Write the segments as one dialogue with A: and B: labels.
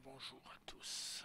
A: bonjour à tous.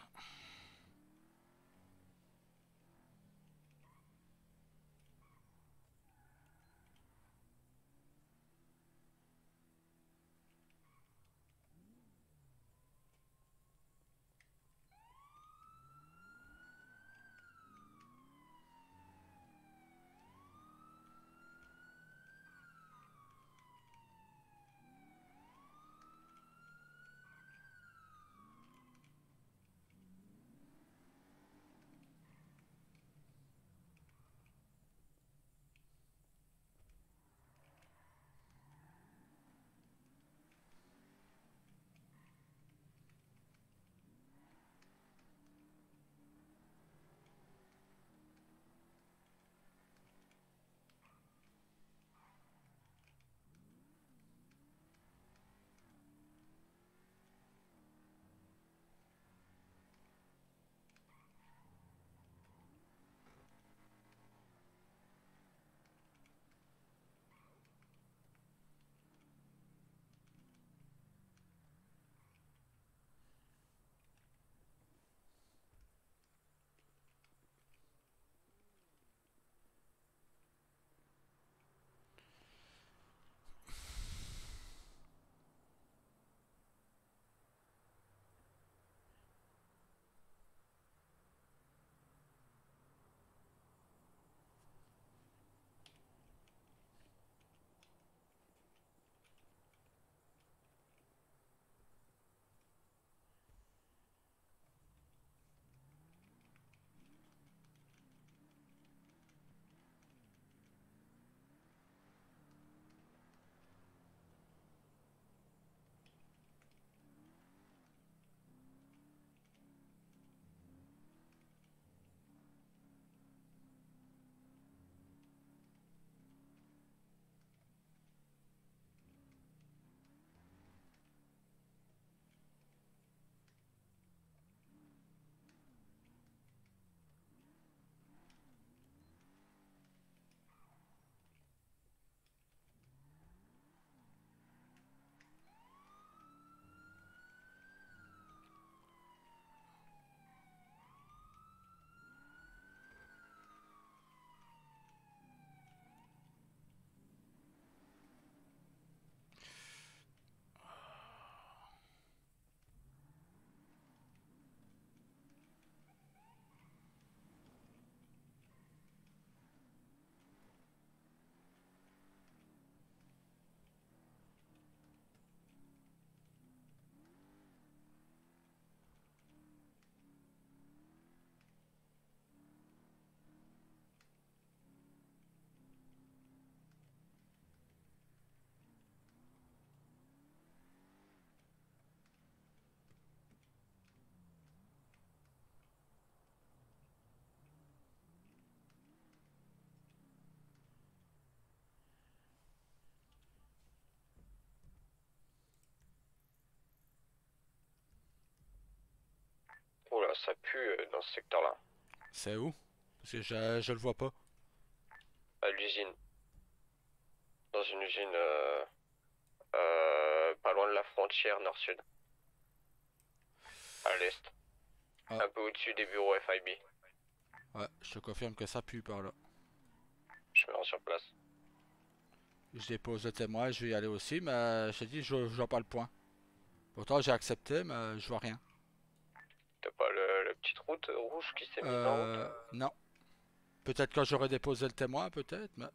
B: Oula, ça pue dans ce secteur-là.
A: C'est où? Parce que je le vois pas.
B: À l'usine. Dans une usine pas loin de la frontière nord-sud. À l'est.
A: Ah,
B: Un peu au-dessus des bureaux FIB.
A: ouais, je te confirme que ça pue par là.
B: Je me rends sur place.
A: Je dépose le témoin, je vais y aller aussi, mais je te dis, je vois pas le point. Pourtant, j'ai accepté, mais je vois rien.
B: T'as pas la petite route rouge qui s'est mise en route?
A: Non. Peut-être quand j'aurai déposé le témoin, peut-être, mais...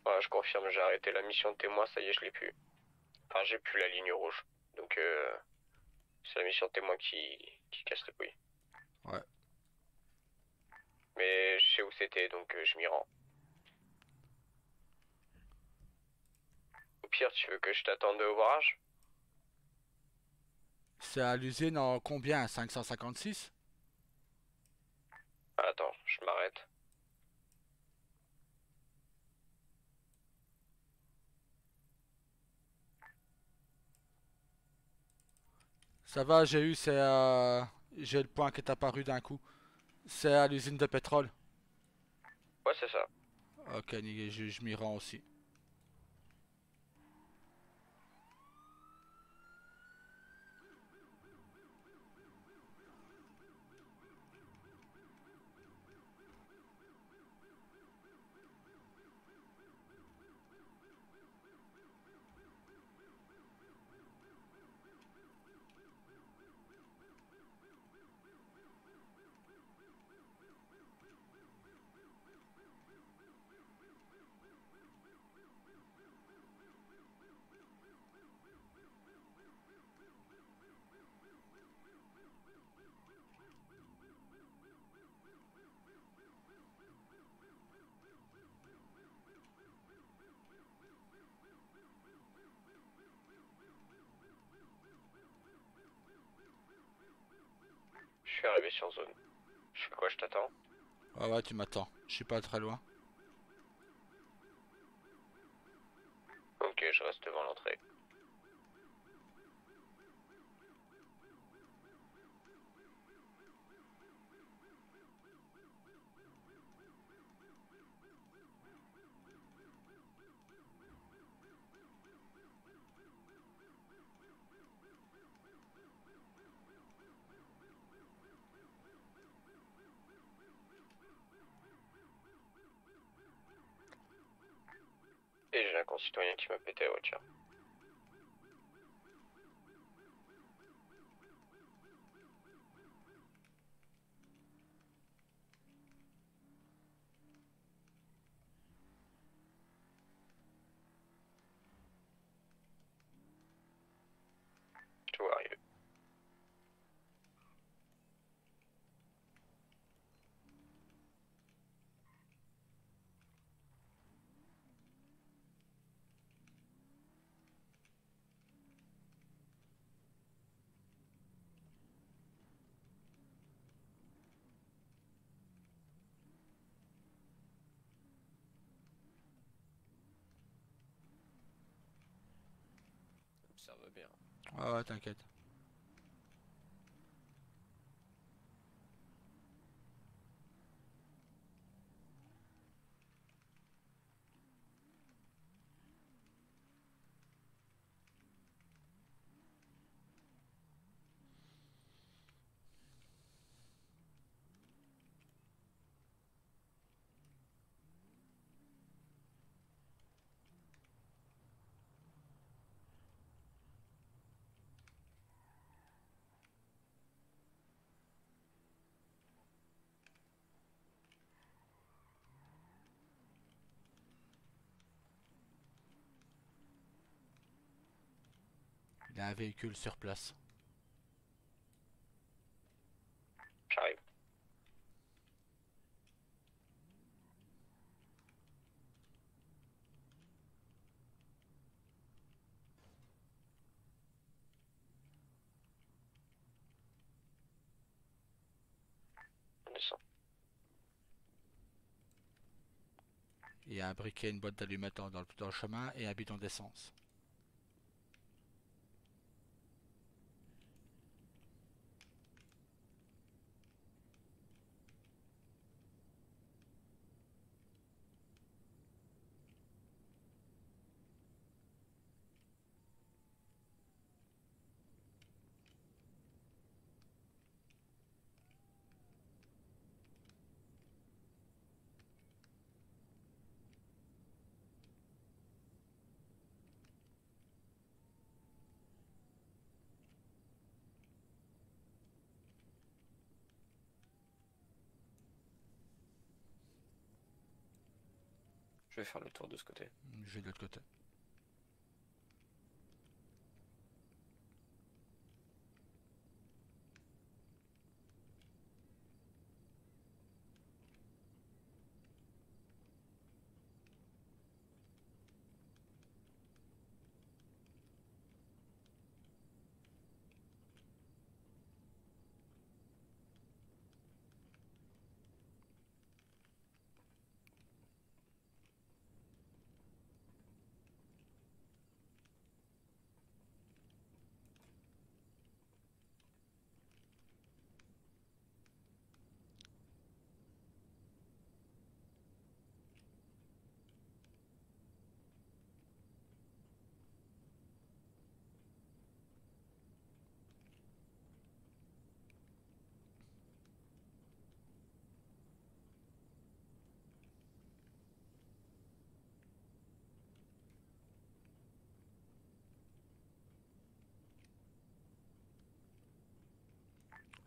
B: Ouais, je confirme, j'ai arrêté la mission de témoin, ça y est, je l'ai plus. Enfin, j'ai plus la ligne rouge. Donc, c'est la mission de témoin qui casse les couilles.
A: Ouais.
B: Mais je sais où c'était, donc je m'y rends. Au pire, tu veux que je t'attende au barrage?
A: C'est à l'usine en combien? 556?
B: Attends, je m'arrête.
A: Ça va, j'ai eu, j'ai le point qui est apparu d'un coup. C'est à l'usine de pétrole.
B: Ouais, c'est ça.
A: Ok, nickel, je m'y rends aussi.
B: suis arrivé sur zone. Je fais quoi, je t'attends?
A: Ouais, ouais, tu m'attends. Je suis pas très loin.
B: Ok, je reste devant l'entrée. Et j'ai un concitoyen qui m'a pété la voiture. Tout arrive. Ça va bien.
A: Ouais, ouais, t'inquiète. Il y a un véhicule sur place.
B: J'arrive. On descend.
A: Il y a un briquet, une boîte d'allumettes dans le chemin et un bidon d'essence.
B: Je vais faire le tour de ce côté.
A: Je vais de l'autre côté.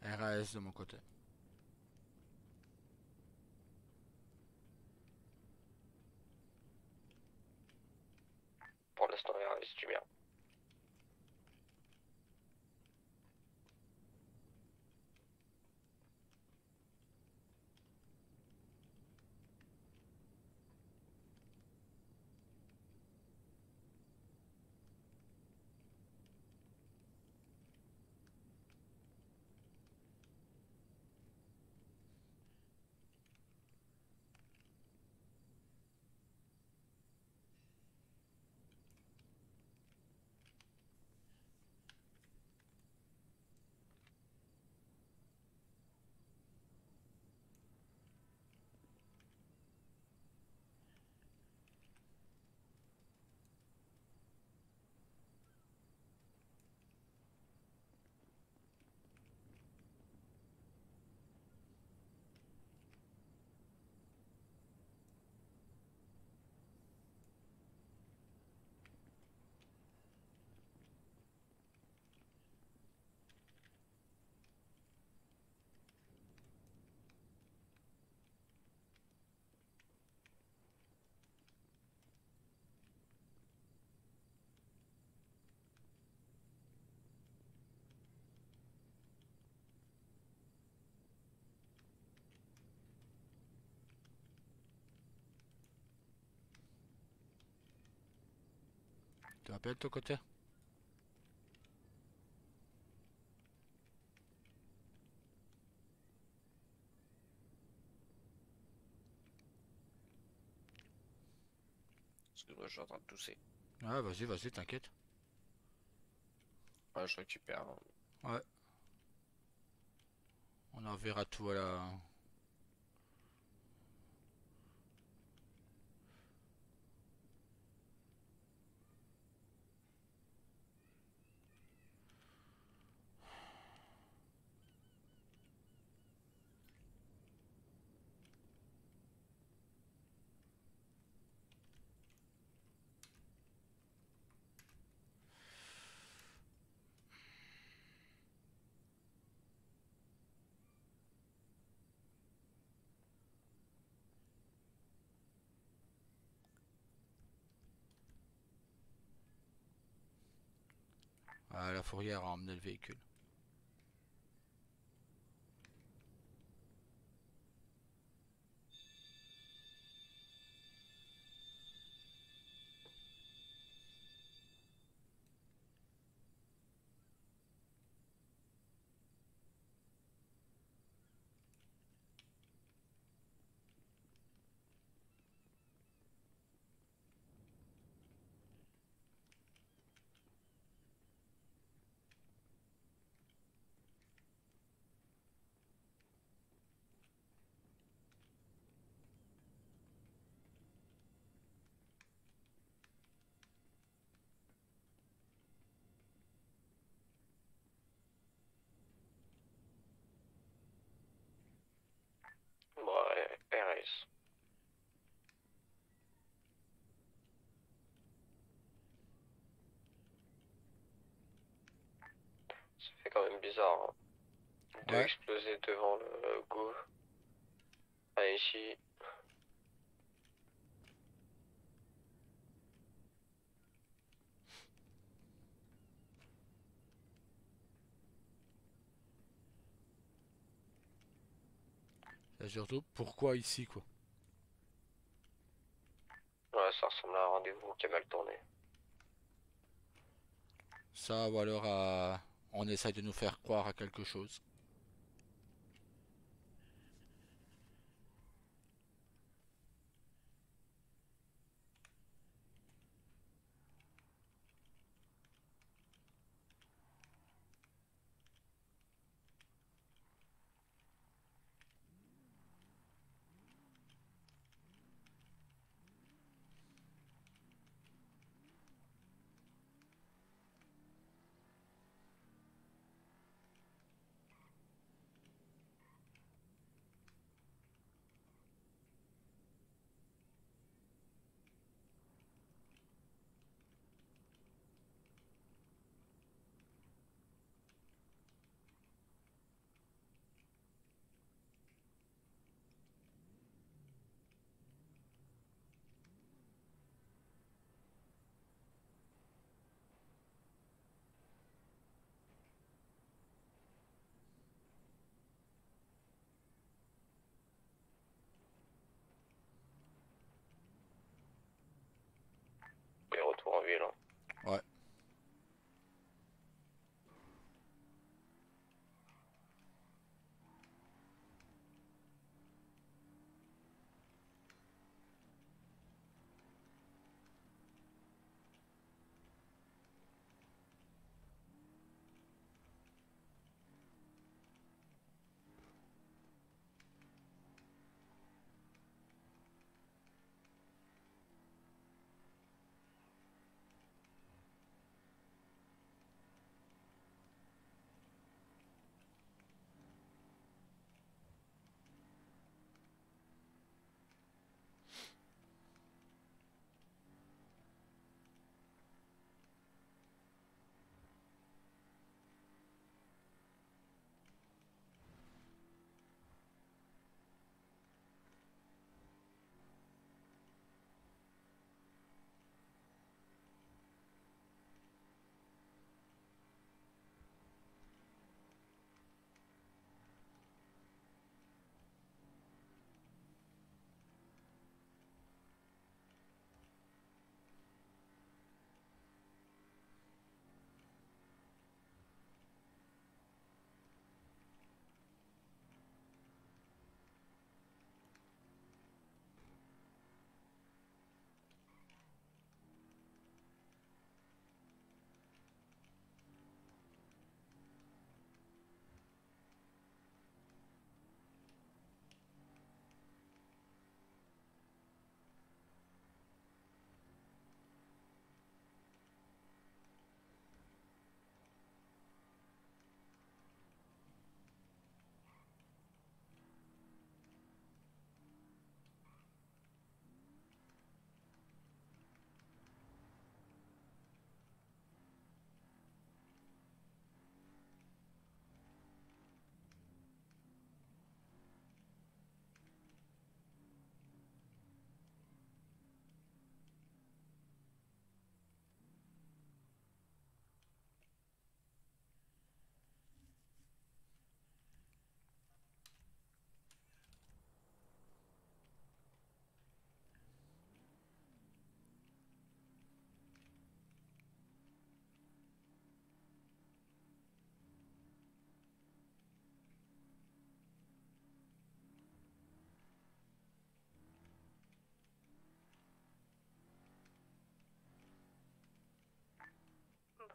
A: RAS de mon côté.
B: Pour l'instant, il reste du bien.
A: Tu vas bien de ton côté?
C: Excuse-moi, je suis en train de tousser.
A: Ouais, vas-y, vas-y, t'inquiète.
C: Ouais, je récupère.
A: Ouais, on enverra tout à la... la fourrière a emmené le véhicule.
B: Bon, ouais, RS. Ça fait quand même bizarre, hein, de
A: Ouais,
B: exploser devant le go. Ah, ici.
A: c'est surtout pourquoi ici, quoi.
B: Ouais, ça ressemble à un rendez-vous qui a mal tourné.
A: Ça, ou alors on essaye de nous faire croire à quelque chose.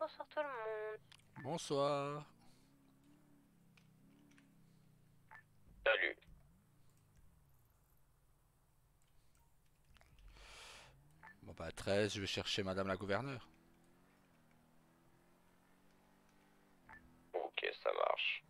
C: Bonsoir tout le monde.
A: Bonsoir.
B: Salut.
A: Bon bah 13, je vais chercher madame la gouverneure.
B: Ok, ça marche.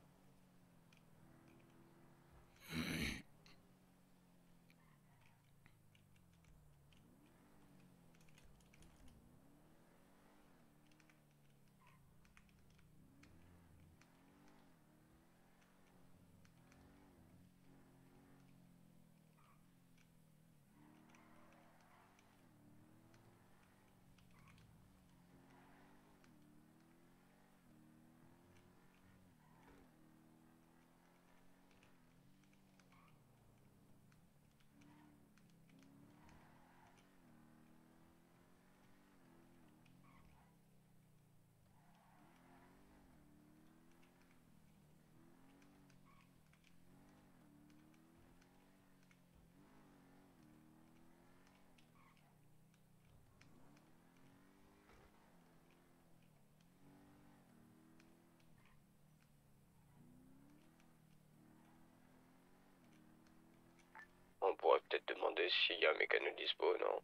B: On pourrait peut-être demander s'il y a un mécano dispo, non?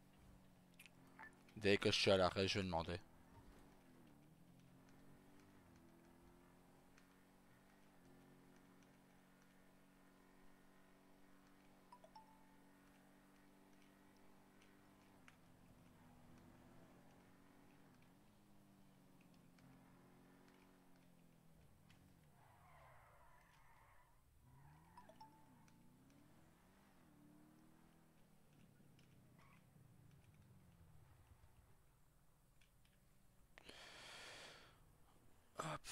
A: Dès que je suis à l'arrêt, je vais demander. Hop,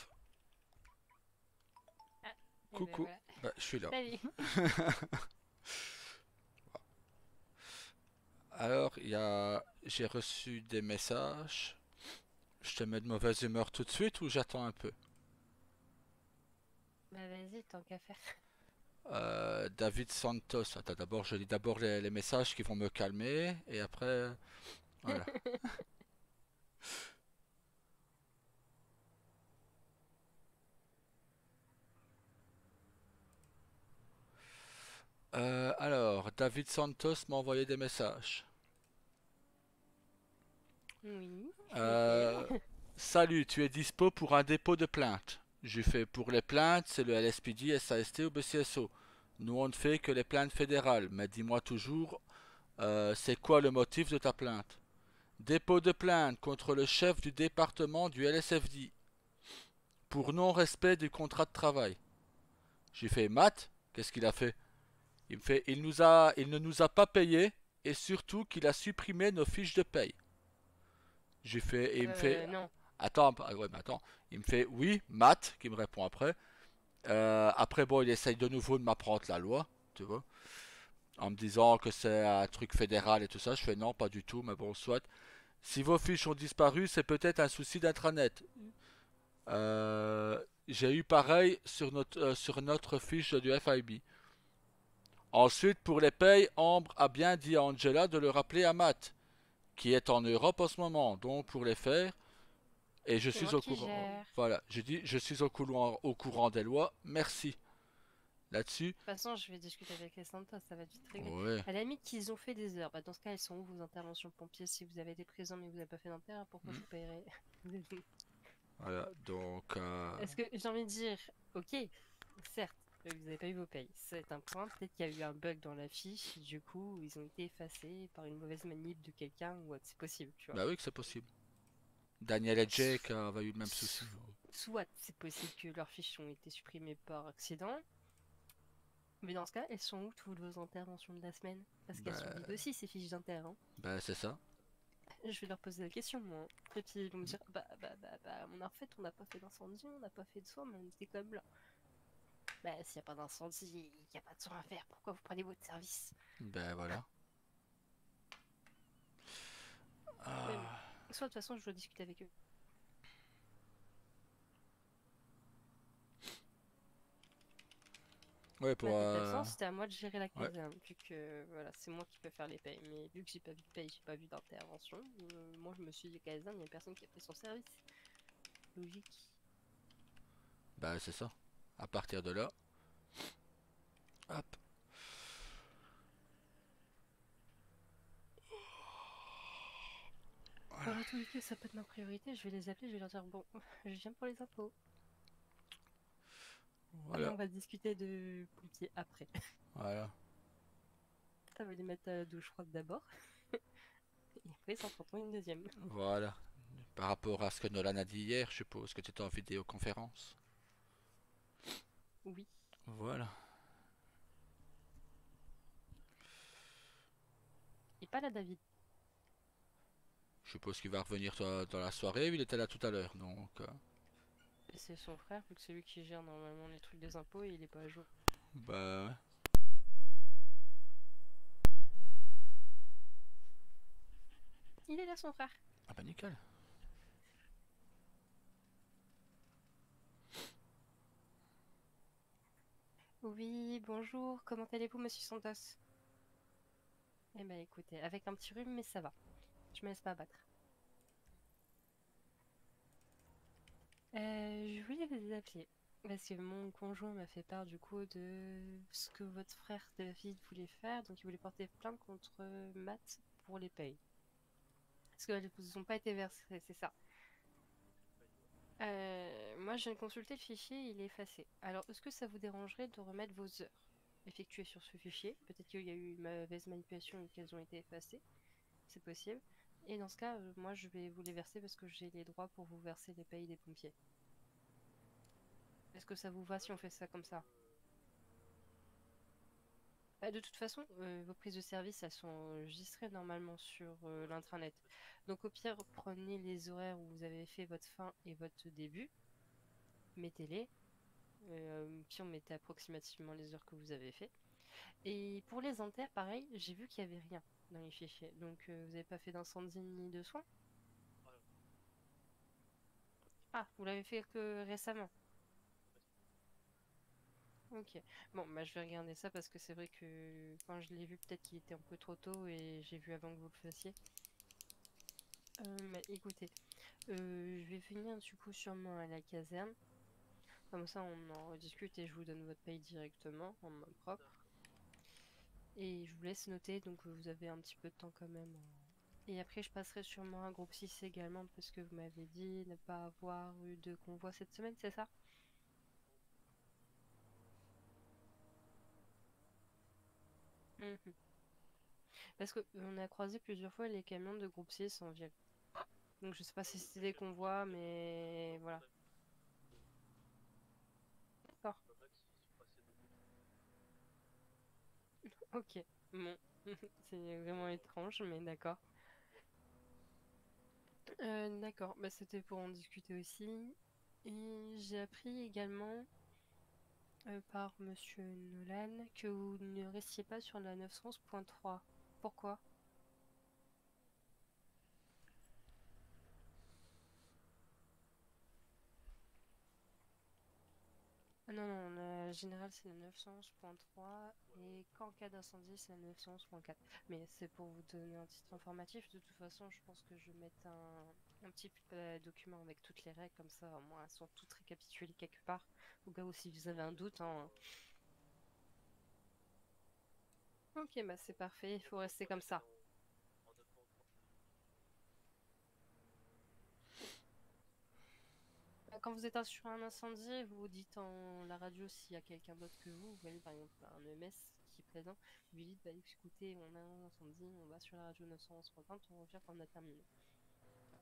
C: Et ben
A: coucou.
C: voilà.
A: Bah, je suis là.
C: Salut.
A: Alors, j'ai reçu des messages. Je te mets de mauvaise humeur tout de suite ou j'attends un peu?
C: Bah vas-y, tant qu'à faire.
A: David Santos. Attends, d'abord, je lis d'abord les messages qui vont me calmer et après, voilà. Alors, David Santos m'a envoyé des messages.
C: Oui,
A: Euh,
C: lesquels?
A: Salut, tu es dispo pour un dépôt de plainte? J'ai fait pour les plaintes, c'est le LSPD, SAST ou BCSO. Nous on ne fait que les plaintes fédérales, mais dis-moi toujours, c'est quoi le motif de ta plainte? Dépôt de plainte contre le chef du département du LSFD pour non-respect du contrat de travail. J'ai fait Matt, qu'est-ce qu'il a fait? Il me fait, il ne nous a pas payé et surtout qu'il a supprimé nos fiches de paye. J'ai fait, et il me fait,
C: Non.
A: attends, ah ouais, mais attends, il me fait, oui, Matt, qui me répond après. Après, bon, il essaye de nouveau de m'apprendre la loi, tu vois, en me disant que c'est un truc fédéral et tout ça. Je fais non, pas du tout, mais bon, soit. Si vos fiches ont disparu, c'est peut-être un souci d'intranet. J'ai eu pareil sur notre fiche du FIB. Ensuite, pour les payes, Ambre a bien dit à Angela de le rappeler à Matt, qui est en Europe en ce moment. Donc, pour les faire, et je
C: C'est
A: suis
C: moi
A: au
C: qui
A: courant.
C: gère. De
A: Voilà, je dis, je suis au courant des lois. Merci. Là-dessus,
C: toute façon, je vais discuter avec les Santos, ça va être vite réglé.
A: ouais.
C: À la limite, qu'ils ont fait des heures. Bah, dans ce cas, elles sont où vos interventions pompiers? Si vous avez été présent mais vous n'avez pas fait d'inter, pourquoi je
A: Hmm.
C: vous paierai?
A: Voilà, donc,
C: Est-ce que j'ai envie de dire, ok, certes, vous n'avez pas eu vos payes. C'est un point. Peut-être qu'il y a eu un bug dans la fiche. Du coup, ils ont été effacés par une mauvaise manip de quelqu'un ou autre. C'est possible, tu vois.
A: bah oui que c'est possible. Daniel et Jake avaient eu le même souci.
C: Soit c'est possible que leurs fiches ont été supprimées par accident, mais dans ce cas, elles sont où toutes vos interventions de la semaine? Parce qu'elles sont vides
A: Bah,
C: aussi, ces fiches d'inter, hein.
A: bah c'est ça.
C: Je vais leur poser la question, moi. Et puis ils vont me dire, on a refait, on n'a pas fait d'incendie, on n'a pas fait de soin, mais on était quand même là. Bah, s'il n'y a pas d'incendie, il n'y a pas de soin à faire. Pourquoi vous prenez votre service?
A: Ben voilà.
C: Mais bon,
A: Ah,
C: soit de toute façon, je dois discuter avec eux.
A: ouais,
C: Ma
A: pour.
C: date d'absence, c'était à moi de gérer la
A: Ouais.
C: caserne, vu que voilà, c'est moi qui peux faire les payes. Mais vu que j'ai pas vu de paye, j'ai pas vu d'intervention, moi je me suis dit caserne, il y a personne qui a fait son service. logique.
A: Bah c'est ça. À partir de là, hop.
C: Dans tous les cas, ça peut être ma priorité. Je vais les appeler, je vais leur dire bon, je viens pour les impôts. Et
A: Voilà,
C: on va discuter de pompiers après.
A: voilà,
C: Ça va les mettre à la douche froide d'abord. Et après, ils s'en prendront une deuxième.
A: voilà. Par rapport à ce que Nolan a dit hier, je suppose que tu étais en vidéoconférence.
C: Oui.
A: Voilà.
C: Et pas la David.
A: Je suppose qu'il va revenir dans la soirée, il était là tout à l'heure, donc...
C: Et c'est son frère, vu que c'est lui qui gère normalement les trucs des impôts et il est pas à jour.
A: bah ouais.
C: Il est là, son frère.
A: Ah bah nickel.
C: Oui, bonjour. Comment allez-vous, monsieur Santos? Eh ben, écoutez, avec un petit rhume, mais ça va. Je me laisse pas abattre. Je voulais vous appeler parce que mon conjoint m'a fait part du coup de ce que votre frère David voulait faire. Donc, il voulait porter plainte contre Matt pour les payes. Parce qu'elles ne vous ont pas été versées, c'est ça. Moi, je viens de consulter le fichier, il est effacé. Alors, est-ce que ça vous dérangerait de remettre vos heures effectuées sur ce fichier? Peut-être qu'il y a eu une mauvaise manipulation et qu'elles ont été effacées. C'est possible. Et dans ce cas, moi, je vais vous les verser parce que j'ai les droits pour vous verser les payes des pompiers. Est-ce que ça vous va si on fait ça comme ça? Bah, de toute façon, vos prises de service, elles sont enregistrées normalement sur l'intranet. Donc au pire, prenez les horaires où vous avez fait votre fin et votre début, mettez-les, puis on mettait approximativement les heures que vous avez fait. Et pour les inters, pareil, j'ai vu qu'il n'y avait rien dans les fichiers. Donc vous n'avez pas fait d'incendie ni de soins? Ah, vous l'avez fait que récemment. Ok. Bon, bah je vais regarder ça parce que c'est vrai que quand je l'ai vu, peut-être qu'il était un peu trop tôt et j'ai vu avant que vous le fassiez. Mais écoutez, je vais venir du coup sûrement à la caserne. Comme ça, on en rediscute et je vous donne votre paye directement en main propre. Et je vous laisse noter, donc vous avez un petit peu de temps quand même. Et après, je passerai sûrement à groupe 6 également parce que vous m'avez dit ne pas avoir eu de convoi cette semaine, c'est ça? Mhm. Parce que on a croisé plusieurs fois les camions de groupe 6 en ville. Donc je sais pas si c'était des convois, mais voilà. D'accord. Ok. Bon. C'est vraiment étrange, mais d'accord. D'accord. Bah, c'était pour en discuter aussi. Et j'ai appris également par Monsieur Nolan que vous ne restiez pas sur la 911.3. Pourquoi? Ah non, non, la générale c'est la 911.3 et qu'en cas d'incendie c'est la 911.4. Mais c'est pour vous donner un titre informatif. De toute façon, je pense que je vais mettre un petit document avec toutes les règles, comme ça au moins elles sont toutes récapitulées quelque part. Au cas où si vous avez un doute, hein. Ok, bah c'est parfait, il faut rester comme ça. Bah, quand vous êtes sur un incendie, vous dites en la radio s'il y a quelqu'un d'autre que vous voyez par exemple un EMS qui est présent, vous lui dites bah écoutez, on a un incendie, on va sur la radio 911.30, on revient quand on a terminé.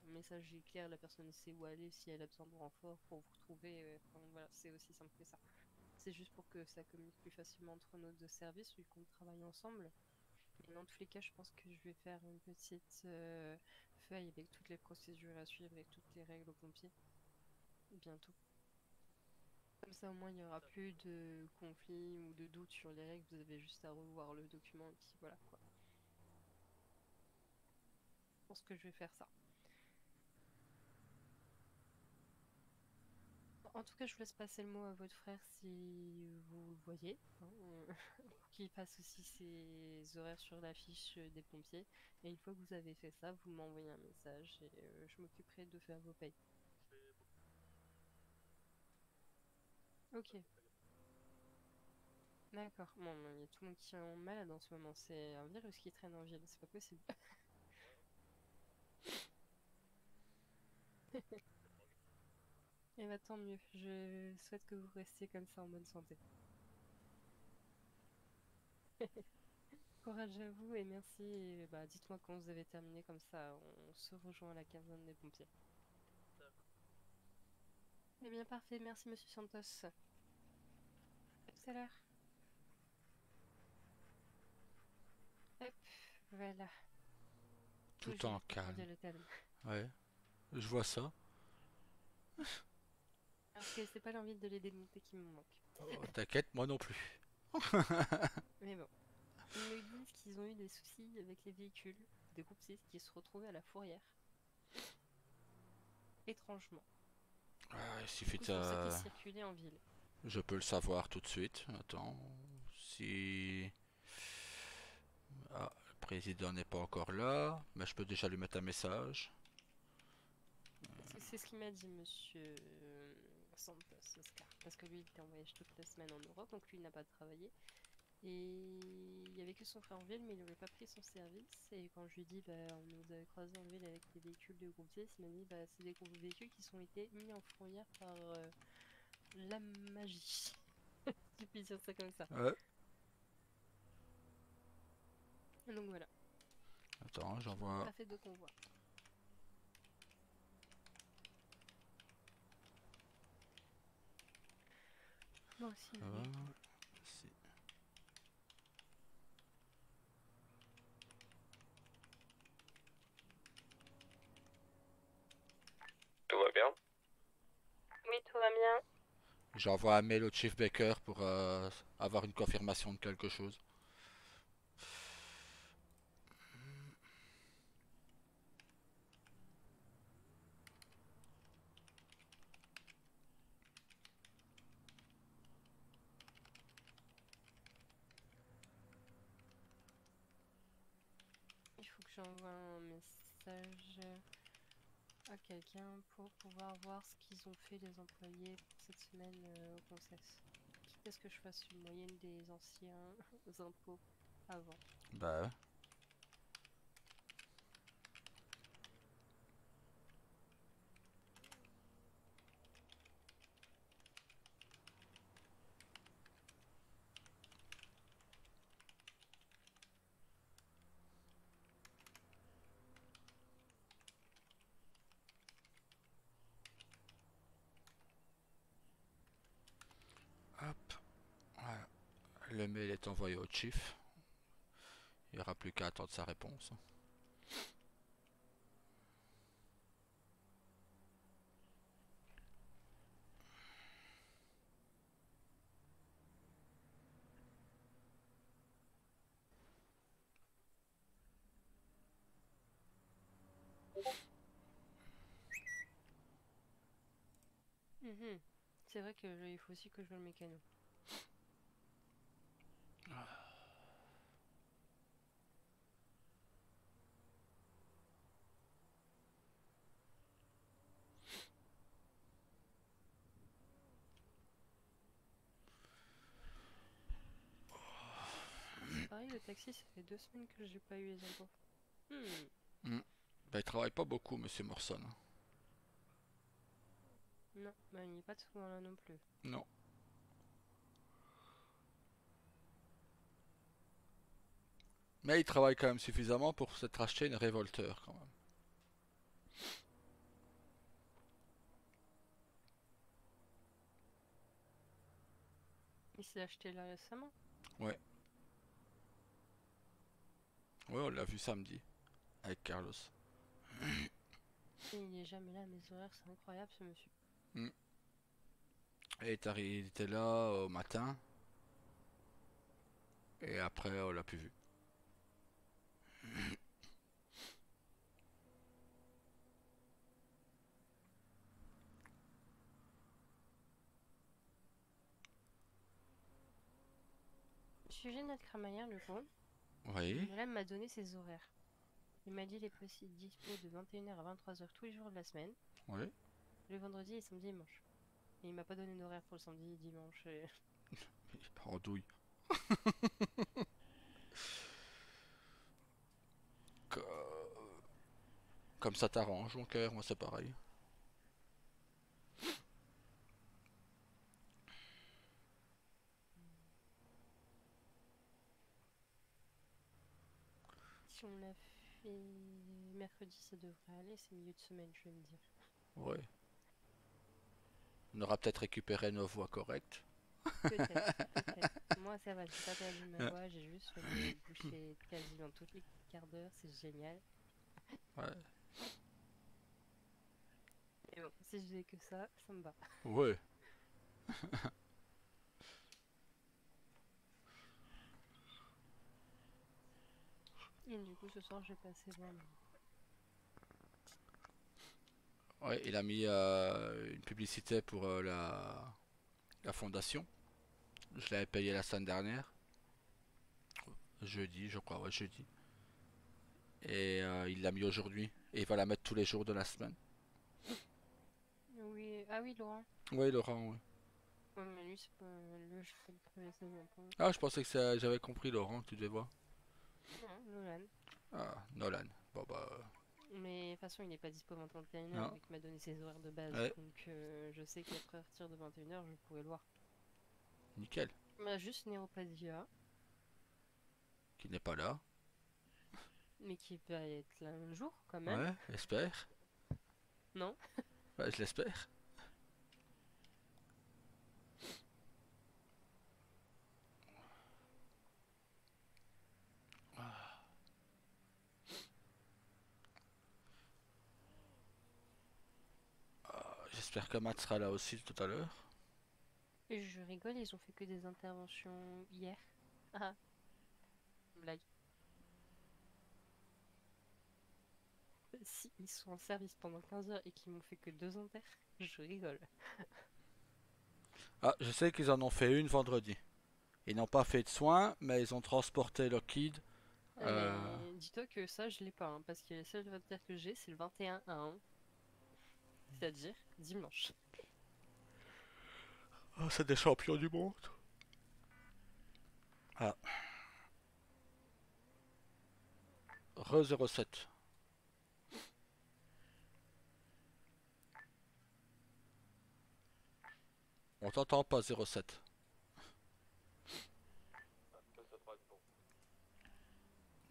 C: Un message est clair, la personne sait où aller, si elle a besoin de renfort pour vous retrouver, enfin, voilà, c'est aussi simple que ça. C'est juste pour que ça communique plus facilement entre nos deux services, vu qu'on travaille ensemble. Mais dans tous les cas, je pense que je vais faire une petite feuille avec toutes les procédures à suivre et toutes les règles aux pompiers bientôt. Comme ça, au moins, il n'y aura plus de conflits ou de doutes sur les règles. Vous avez juste à revoir le document et puis voilà quoi. Je pense que je vais faire ça. En tout cas, je vous laisse passer le mot à votre frère si vous le voyez, hein, pour qu'il passe aussi ses horaires sur la fiche des pompiers. Et une fois que vous avez fait ça, vous m'envoyez un message et je m'occuperai de faire vos payes. Ok, d'accord. Bon, il y a tout le monde qui est malade en ce moment. C'est un virus qui traîne en ville, c'est pas possible. Et bah tant mieux. Je souhaite que vous restiez comme ça en bonne santé. Courage à vous et merci. Et bah, dites-moi quand vous avez terminé, comme ça on se rejoint à la caserne des pompiers. Eh bien, parfait. Merci, monsieur Santos. À tout à l'heure. Hop, voilà. Tout
A: Tout en
C: juste
A: calme.
C: de l'hôtel.
A: Ouais, je vois ça.
C: Alors que c'est pas l'envie de les démonter qui me manque.
A: Oh, t'inquiète, moi non plus.
C: Mais bon. Ils me disent qu'ils ont eu des soucis avec les véhicules des groupes 6 qui se retrouvaient à la fourrière. Étrangement.
A: Ah, il
C: Du
A: suffit
C: coup,
A: de
C: c'est pour ça qu'ils
A: ça.
C: circulaient en ville.
A: Je peux le savoir tout de suite. Attends. Si. Ah, le président n'est pas encore là. Mais je peux déjà lui mettre un message.
C: C'est ce qu'il m'a dit, monsieur Santos Oscar. Parce que lui, il était en voyage toute la semaine en Europe, donc lui, il n'a pas travaillé. Et il y avait que son frère en ville, mais il n'aurait pas pris son service. Et quand je lui ai dit, bah, on nous avait croisés en ville avec des véhicules de groupe 6, il m'a dit, bah, c'est des véhicules qui sont été mis en fourrière par la magie. Je puis dire ça comme ça.
A: Ouais.
C: Donc voilà,
A: Attends, j'envoie.
C: pas fait de convoi. Moi aussi,
A: Ça va. Si.
B: Tout va bien?
C: Oui, tout va bien.
A: J'envoie un mail au Chief Baker pour avoir une confirmation de quelque chose.
C: Il faut que j'envoie un message à quelqu'un pour pouvoir voir ce qu'ils ont fait les employés pour cette semaine au conseil. Quitte à ce que je fasse une moyenne des anciens impôts avant.
A: Bah ouais. Hop. Voilà. Le mail est envoyé au Chief. Il n'y aura plus qu'à attendre sa réponse.
C: Mhm. C'est vrai que il faut aussi que je vois le mécano. Pareil, le taxi, ça fait 2 semaines que j'ai pas eu les impôts. Hmm.
A: Hmm. Bah, il travaille pas beaucoup, monsieur Morson.
C: Non, bah, il n'est pas souvent là non plus.
A: Non. Mais il travaille quand même suffisamment pour s'être acheté une révolteur quand même.
C: Il s'est acheté là récemment.
A: Ouais. Ouais, on l'a vu samedi avec Carlos.
C: Et il est jamais là à mes horaires, c'est incroyable ce monsieur.
A: Hmm. Et il était là au matin. Et après, on l'a plus vu.
C: Sujet de notre Kramaillard, le coup,
A: Oui.
C: Madame m'a donné ses horaires. Il m'a dit les possibles dispo de 21h à 23h tous les jours de la semaine,
A: Oui.
C: le vendredi et samedi et dimanche. Et il m'a pas donné d'horaire pour le samedi et dimanche.
A: En douille. Co- Comme ça t'arrange, mon cœur, moi c'est pareil.
C: Si on l'a fait mercredi, ça devrait aller. C'est milieu de semaine, je vais me dire.
A: Ouais. On aura peut-être récupéré nos voix correctes.
C: Peut-être, peut-être. Moi, ça va, j'ai pas perdu ma
A: Ouais.
C: voix. J'ai juste fait des bouchées quasiment toutes les quarts d'heure. C'est génial.
A: Ouais.
C: Et bon, si je faisais que ça me va.
A: Ouais.
C: Et du coup, ce soir, je vais passer voir.
A: Ouais, il a mis une publicité pour la fondation. Je l'avais payé la semaine dernière. Jeudi, je crois, ouais, jeudi. Et il l'a mis aujourd'hui. Et il va la mettre tous les jours de la semaine.
C: Oui, ah oui, Laurent.
A: Oui, Laurent, oui.
C: Ouais, mais lui, c'est pas le je fais le premier saison.
A: Ah, je pensais que j'avais compris, Laurent, que tu devais voir.
C: Non, Nolan.
A: Ah, Nolan. Bon, bah.
C: Mais de toute façon, il n'est pas dispo avant 21h
A: Non.
C: vu qu'il m'a donné ses horaires de base.
A: Ouais,
C: Donc, je sais qu'à partir de 21h, je pourrais le voir.
A: nickel.
C: Bah, juste Néopadia,
A: Qui n'est pas là.
C: mais qui peut être là un jour quand même.
A: Ouais, j'espère.
C: Non?
A: Ouais, je l'espère. J'espère que Matt sera là aussi tout à l'heure.
C: Et je rigole, ils ont fait que des interventions hier. Ah, blague. Si ils sont en service pendant 15 heures et qu'ils m'ont fait que 2 inter, je rigole.
A: Ah, je sais qu'ils en ont fait une vendredi. Ils n'ont pas fait de soins, mais ils ont transporté le kid. Euh,
C: Mais dis-toi que ça, je l'ai pas, hein, parce que le seul inter que j'ai, c'est le 21 à 1, c'est-à-dire dimanche.
A: Oh, c'est des champions du monde. Ah, Re 07. On t'entend pas 07.
B: Ça devrait être bon.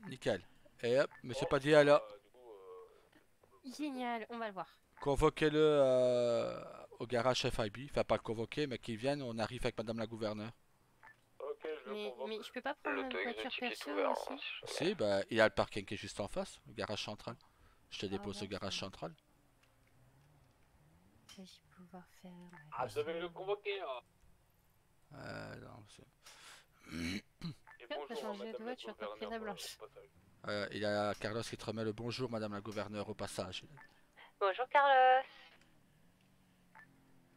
A: Nickel. Et hop, monsieur
B: Oh,
A: Padilla là.
B: du coup,
C: Génial, on va le voir.
A: Convoquez-le au garage FIB. Enfin, pas le convoquer, mais qu'il vienne. On arrive avec madame la gouverneure.
B: ok, je le convoque.
C: Mais je peux pas prendre ma voiture
B: L'auto-exécutif est
C: perso
B: ouvert,
C: aussi?
B: hein, si jamais.
A: Si, bah, il y a le parking qui est juste en face, le garage central. Je te
C: Ah
A: dépose au
C: non,
A: garage central.
C: ça, je vais pouvoir faire ma
B: Ah, je devais le convoquer, hein.
A: Non,
B: Et
C: T'as
B: bonjour,
C: changé de
B: madame la
C: voiture, t'as pris la
B: gouverneure,
C: blanche.
B: au passage.
A: il y a Carlos qui te remet le bonjour, madame la gouverneure, au passage.
C: Bonjour Carlos.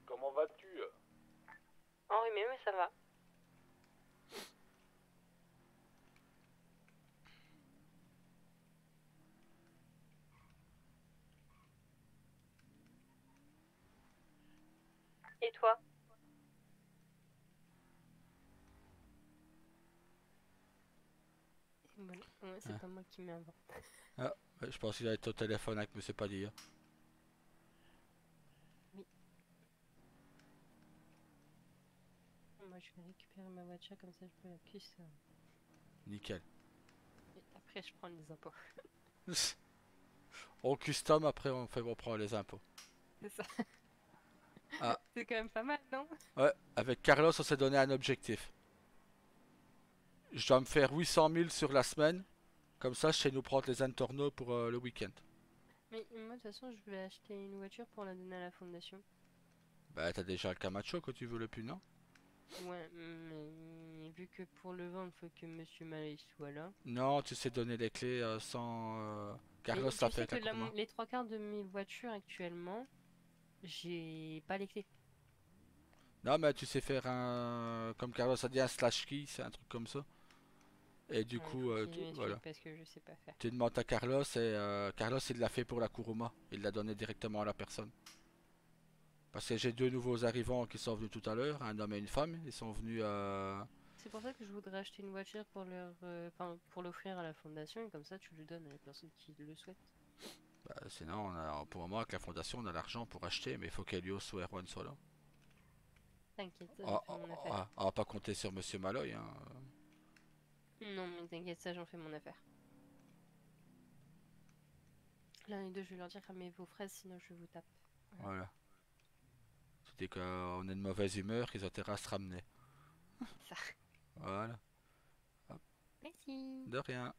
B: Comment vas-tu?
C: Enrhumé, mais ça va. Et toi? Voilà. Ouais, c'est
A: Hein.
C: pas moi qui m'invente.
A: Ah, ouais, je pense qu'il a été au téléphone avec monsieur Padilla.
C: Oui. Moi, je vais récupérer ma voiture, comme ça je peux la cuisiner.
A: Nickel.
C: Et après, je prends les impôts.
A: On custom, après on fait reprendre les impôts.
C: C'est ça.
A: Ah,
C: C'est quand même pas mal, non?
A: ouais, avec Carlos, on s'est donné un objectif. Je dois me faire 800 000 sur la semaine. Comme ça, je sais nous prendre les internautes pour le week-end.
C: Mais moi, de toute façon, je vais acheter une voiture pour la donner à la fondation.
A: Bah, t'as déjà le Camacho que tu veux le plus, non?
C: Ouais, mais vu que pour le vendre, faut que Monsieur Malais soit là.
A: Non, tu sais donner les clés sans. Carlos
C: Mais
A: l'a
C: tu
A: fait
C: sais
A: avec
C: que
A: la Kurma.
C: les trois quarts de mes voitures actuellement, j'ai pas les clés.
A: Non, mais tu sais faire un. Comme Carlos a dit, un slash key, c'est un truc comme ça. Et du
C: Ouais, il
A: coup,
C: faut qu'il
A: voilà.
C: m'explique parce que je sais pas faire.
A: Tu demandes à Carlos et Carlos il l'a fait pour la Kuruma. Il l'a donné directement à la personne. Parce que j'ai deux nouveaux arrivants qui sont venus tout à l'heure, un homme et une femme. Ils sont venus à...
C: C'est pour ça que je voudrais acheter une voiture pour enfin, pour l'offrir à la fondation et comme ça tu le donnes à la personne qui le souhaite.
A: Bah, sinon, pour le moment, avec la fondation, on a l'argent pour acheter, mais il faut qu'Elios ou Erwan soient là.
C: T'inquiète, ça j'en fais mon affaire.
A: On va pas compter sur Monsieur Malloy, hein.
C: Non mais t'inquiète, ça j'en fais mon affaire. L'un des deux, je vais leur dire ramez vos fraises, sinon je vous tape.
A: Voilà. Dès qu'on est de mauvaise humeur, ils ont intérêt à se ramener.
C: Ça.
A: Voilà.
C: Merci.
A: De rien.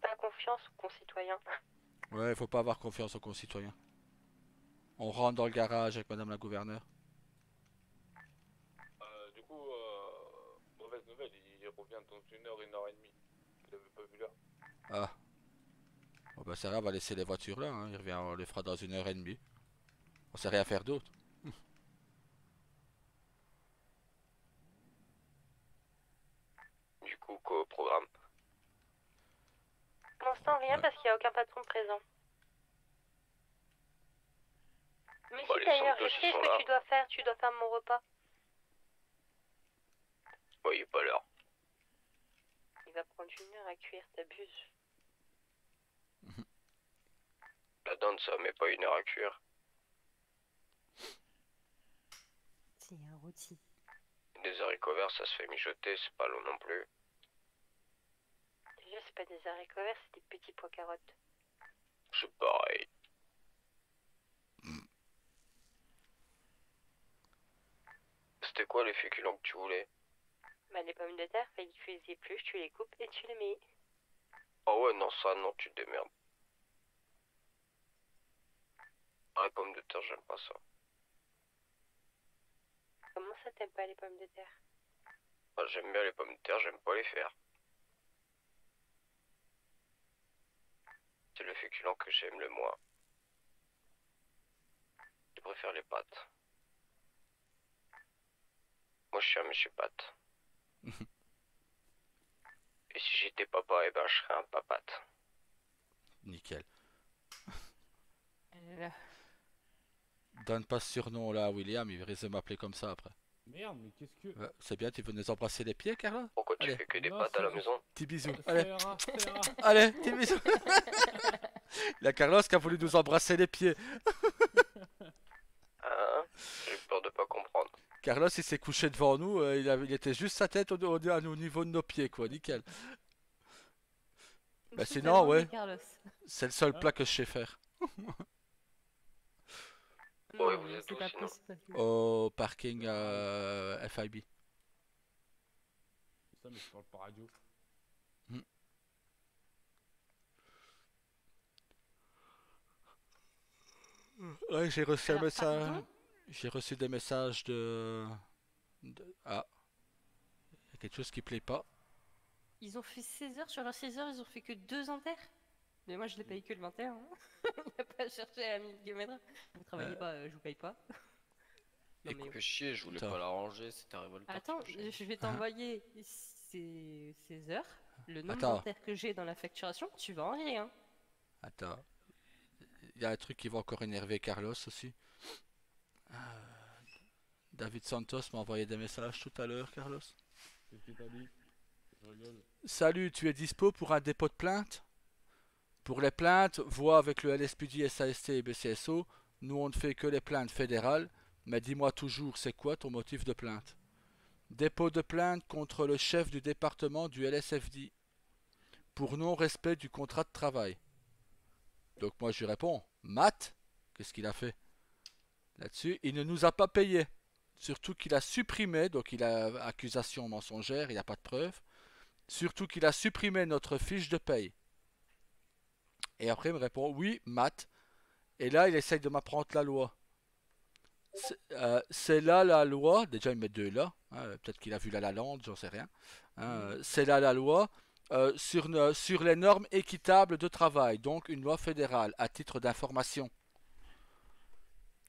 C: Pas confiance aux concitoyens.
A: Ouais, il faut pas avoir confiance aux concitoyens. On rentre dans le garage avec Madame la gouverneure.
D: Du coup, mauvaise nouvelle, il revient dans 1 heure et demie. Vous l'avez pas vu là?
A: Ah. Bon bah c'est grave, on va laisser les voitures là, hein. Il revient, on les fera dans 1 heure et demie. On sait rien faire d'autre.
B: Du coup, quoi au programme?
C: Pour l'instant, rien
A: Ouais.
C: parce qu'il n'y a aucun patron présent. Mais
B: Bah,
C: si
B: les
C: d'ailleurs, je
B: Santos,
C: sais
B: ils
C: ce
B: sont
C: que
B: là.
C: tu dois faire mon repas.
B: Ouais, il est pas l'heure.
C: Il va prendre 1 heure à cuire, t'abuses.
B: La dinde, ça met pas 1 heure à cuire.
C: C'est un rôti.
B: Des haricots verts, ça se fait mijoter, c'est pas long non plus.
C: Déjà, c'est pas des haricots verts, c'est des petits pois carottes.
B: C'est pareil. C'était quoi les féculents que tu voulais?
C: Bah, les pommes de terre, tu les épluches, tu les coupes et tu les mets.
B: Oh ouais, non, ça, non, tu te démerdes. Ah, les pommes de terre, j'aime pas ça.
C: Comment ça, t'aimes pas les pommes de terre?
B: Ah, j'aime bien les pommes de terre, j'aime pas les faire. C'est le féculent que j'aime le moins. Je préfère les pâtes. Moi, je suis un monsieur pâte. Et si j'étais papa, eh ben, je serais un papate.
A: Nickel.
C: Là.
A: Donne pas ce surnom là à William, il risque de m'appeler comme ça après.
E: Merde, mais qu'est-ce que.
A: Ouais, c'est bien, tu veux nous embrasser les pieds, Carla?
B: Pourquoi tu
A: Allez.
B: fais que des
E: Non,
B: pâtes à la
E: c'est-
B: maison?
A: Petit bisou.
E: Ça
A: Allez,
E: ira, ça ira.
A: allez, petit bisou. La Carlos qui a voulu nous embrasser les pieds.
B: Hein? J'ai peur de pas comprendre.
A: Carlos il s'est couché devant nous, il était juste sa tête au niveau de nos pieds quoi, nickel. Bah sinon
C: Totalement
A: ouais,
C: des Carlos.
A: c'est le seul
E: Hein?
A: plat que je sais faire.
B: Ouais,
C: Non,
B: vous êtes
C: c'est
B: où,
C: pas
B: sinon?
C: possible.
A: Au parking FIB.
E: C'est ça, mais je parle pas radio.
A: Ouais, j'ai reçu un
C: Alors,
A: message.
C: pardon.
A: J'ai reçu des messages Ah, il y a quelque chose qui plaît pas.
C: Ils ont fait 16 heures, sur leurs 16 heures, ils ont fait que 2 inters. Mais moi, je l'ai payé que le 21. Hein. Il n'a pas cherché à 1000 km. Vous travaillez pas, je vous paye pas. Non, mais-
F: Écoute, chier, je voulais
A: Attends.
F: pas l'arranger, c'était révoltant.
C: Attends,
F: tu vois,
C: je vais t'envoyer ces heures, le nombre
A: Attends.
C: d'inters que j'ai dans la facturation, tu vas en rire. Hein.
A: Attends. Il y a un truc qui va encore énerver Carlos aussi. David Santos m'a envoyé des messages tout à l'heure, Carlos.
E: Qu'est-ce que t'as dit? Je rigole.
A: Salut, tu es dispo pour un dépôt de plainte? Pour les plaintes, vois avec le LSPD, SAST et BCSO. Nous, on ne fait que les plaintes fédérales. Mais dis-moi toujours, c'est quoi ton motif de plainte? Dépôt de plainte contre le chef du département du LSFD pour non-respect du contrat de travail. Donc moi je lui réponds, Matt, qu'est-ce qu'il a fait? là-dessus. Il ne nous a pas payé. Surtout qu'il a supprimé, donc il a accusation mensongère, il n'y a pas de preuve. Surtout qu'il a supprimé notre fiche de paye. Et après il me répond oui, Matt. Et là il essaye de m'apprendre la loi. C'est là la loi, déjà il met deux là, hein, peut-être qu'il a vu La La Land, j'en sais rien. Hein, c'est là la loi sur les normes équitables de travail, donc une loi fédérale, à titre d'information.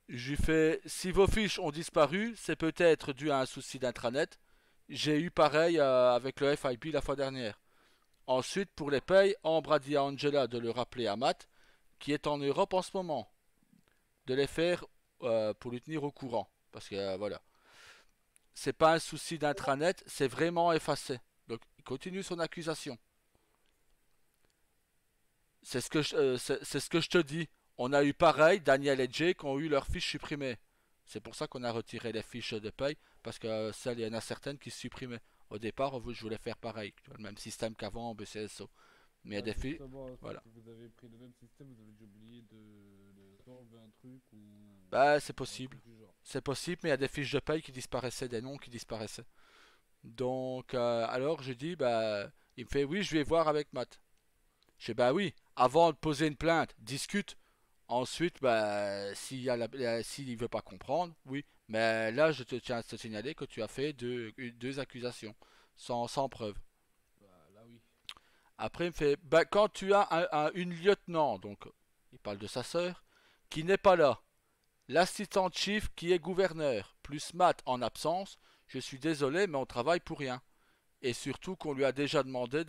A: J'ai fait, si vos fiches ont disparu, c'est peut-être dû à un souci d'intranet. J'ai eu pareil avec le FIB la fois dernière. Ensuite, pour les payes, Ambre a dit à Angela de le rappeler à Matt, qui est en Europe en ce moment, de les faire pour lui tenir au courant. Parce que voilà, c'est pas un souci d'intranet, c'est vraiment effacé. Donc, il continue son accusation. C'est ce que je te dis. On a eu pareil, Daniel et Jay, qui ont eu leurs fiches supprimées. C'est pour ça qu'on a retiré les fiches de paye, parce que il y en a certaines qui se supprimaient. Au départ, je voulais faire pareil, tu vois, le même système qu'avant en BCSO. Mais il y a des fiches.
E: Justement, je
A: Voilà.
E: pense que vous avez pris le même système, vous avez déjà oublié de enlever un truc ou.
A: Bah, c'est
E: un
A: possible.
E: truc du genre.
A: C'est possible, mais il y a des fiches de paye qui disparaissaient, des noms qui disparaissaient. Donc, alors je dis, bah, il me fait, oui, je vais voir avec Matt. Je dis, bah oui, avant de poser une plainte, discute. Ensuite, bah, s'il veut pas comprendre, oui. Mais là, je te tiens à te signaler que tu as fait deux accusations, sans preuve.
E: Bah là oui.
A: Après, il me fait, bah, quand tu as une lieutenant, donc il parle de sa sœur, qui n'est pas là, l'assistant chief qui est gouverneur, plus Matt en absence, je suis désolé, mais on travaille pour rien. Et surtout qu'on lui a déjà demandé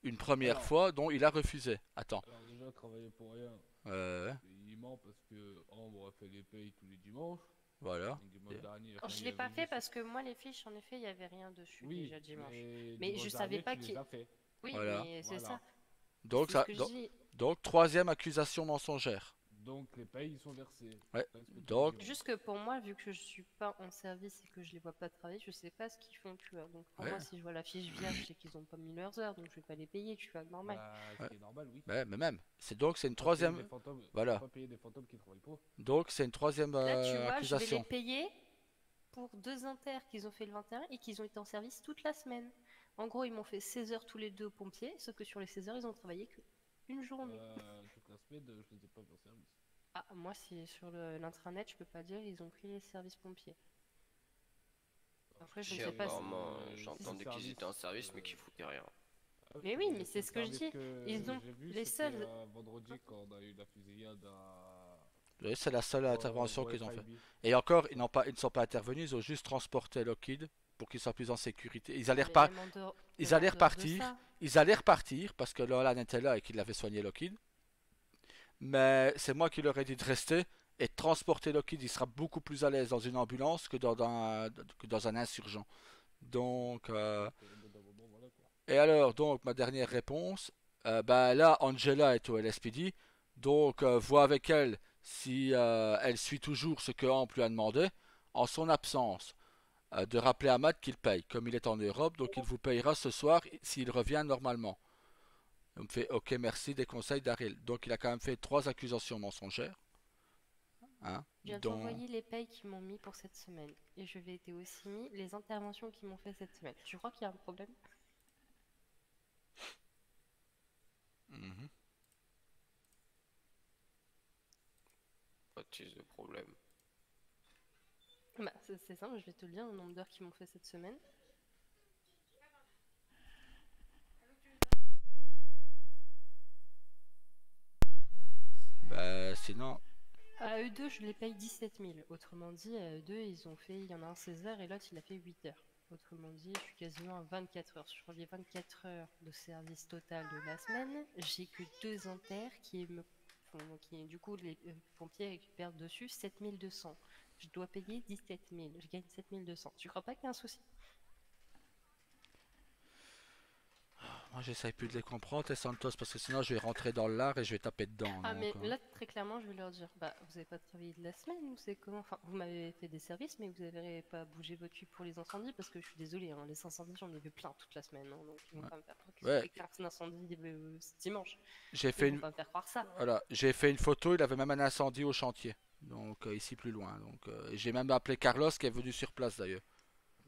A: une première
E: Alors,
A: fois, dont il a refusé. Attends.
E: alors déjà travailler pour rien.
A: Euh,
E: Il ment parce que Ambre a fait les payes tous les dimanches.
A: voilà.
E: Et dimanche dernier,
C: Alors,
E: quand
C: je
E: il
C: l'ai
E: y
C: pas
E: avait
C: fait
E: eu-
C: parce que moi, les fiches, en effet, il y avait rien dessus
E: Oui,
C: déjà dimanche.
E: mais
C: Mais
E: dimanche
C: je savais
E: dernier,
C: pas
E: tu
C: qui.
E: les as fait.
C: Oui,
A: Voilà.
C: mais c'est
E: Voilà.
C: ça.
A: Donc,
C: C'est ce
A: ça,
C: que je
A: donc,
C: dis.
A: donc, troisième accusation mensongère.
E: Donc les payes ils sont versés.
A: Ouais.
E: Presque tous les
A: Donc,
E: dimanches.
C: Juste que pour moi, vu que je suis pas en service et que je les vois pas travailler, je sais pas ce qu'ils font, tu vois. Donc pour
A: Ouais.
C: moi, si je vois la fiche vierge, je sais qu'ils ont pas mis leurs heures, donc je vais pas les payer, tu vois, normal.
E: Bah, ce
A: Ouais.
E: qui est normal, oui.
A: mais même. C'est donc, c'est une
E: Faut pas payer
A: troisième.
E: des fantômes,
A: Voilà.
E: faut pas payer des fantômes qui travaillent pas.
A: Donc, c'est une troisième
C: Là, tu vois, je vais les
A: accusation.
C: payer pour 2 inters qu'ils ont fait le 21 et qu'ils ont été en service toute la semaine. En gros, ils m'ont fait 16 heures tous les deux aux pompiers, sauf que sur les 16 heures, ils ont travaillé qu'une journée.
E: Toute la semaine, je les ai pas mis en service.
C: Ah, moi, si sur l'intranet, je peux pas dire, ils ont pris les services pompiers. Après, je ne sais pas si.
B: Apparemment,
E: si
B: j'ai
E: c'est
B: entendu qu'ils
E: service,
B: étaient en service mais qu'ils foutaient rien.
E: Ah,
C: Mais oui, mais c'est ce que je dis. Ils ont
E: J'ai vu,
C: les
E: c'était,
C: seuls.
E: vendredi quand on a eu la fusillade à.
A: Oui, c'est la seule intervention
E: au
A: qu'ils ont fait.
E: FIB.
A: Et encore, ils ne sont pas intervenus, ils ont juste transporté Lockheed pour qu'ils soient plus en sécurité.
C: Mais même
A: Ils allaient
C: en dehors de
A: repartir.
C: ça,
A: Ils allaient repartir parce que Lolan était là et qu'il avait soigné Lockheed. Mais c'est moi qui leur ai dit de rester et de transporter Lockheed. Il sera beaucoup plus à l'aise dans une ambulance que dans un insurgent. Donc,
E: Donc, au bout d'un moment, voilà, quoi.
A: et alors, donc, ma dernière réponse, bah là, Angela est au LSPD. Donc, vois avec elle si elle suit toujours ce que Amp lui a demandé. En son absence, de rappeler à Matt qu'il paye. Comme il est en Europe, donc il vous payera ce soir s'il revient normalement. On me fait OK, merci des conseils d'Ariel. Donc il a quand même fait trois accusations mensongères. Hein,
C: je viens de
A: dont...
C: t'envoyer les payes qu'ils m'ont mis pour cette semaine. Et je vais t'ai aussi mis les interventions qu'ils m'ont fait cette semaine. Tu crois qu'il y a un problème?
A: Mhm.
B: Pas de problème.
C: Bah, c'est simple, je vais te le dire, le nombre d'heures qu'ils m'ont fait cette semaine.
A: Bah, sinon,
C: À eux deux, je les paye 17 000. Autrement dit, à eux deux, ils ont fait, il y en a un 16 heures et l'autre, il a fait 8 heures. Autrement dit, je suis quasiment à 24 heures. Sur les 24 heures de service total de la semaine, j'ai que 2 inters qui me font, du coup, les pompiers récupèrent dessus 7 200. Je dois payer 17 000. Je gagne 7 200. Tu crois pas qu'il y a un souci?
A: moi j'essaye plus de les comprendre, les Santos, parce que sinon je vais rentrer dans l'art et je vais taper dedans.
C: Ah,
A: Donc,
C: mais là, très clairement, je vais leur dire, bah, vous avez pas travaillé de la semaine ou c'est comment? Enfin, vous m'avez fait des services, mais vous avez pas bougé votre cul pour les incendies, parce que je suis désolée, hein, les incendies, j'en ai vu plein toute la semaine, hein, donc ils vont pas me faire croire qu'ils ont
A: Ouais.
C: fait 15 incendies dimanche.
A: j'ai
C: Ils
A: fait
C: vont
A: une,
C: pas me faire croire ça.
A: voilà, j'ai fait une photo, il avait même un incendie au chantier. Donc ici plus loin. Donc j'ai même appelé Carlos qui est venu sur place d'ailleurs.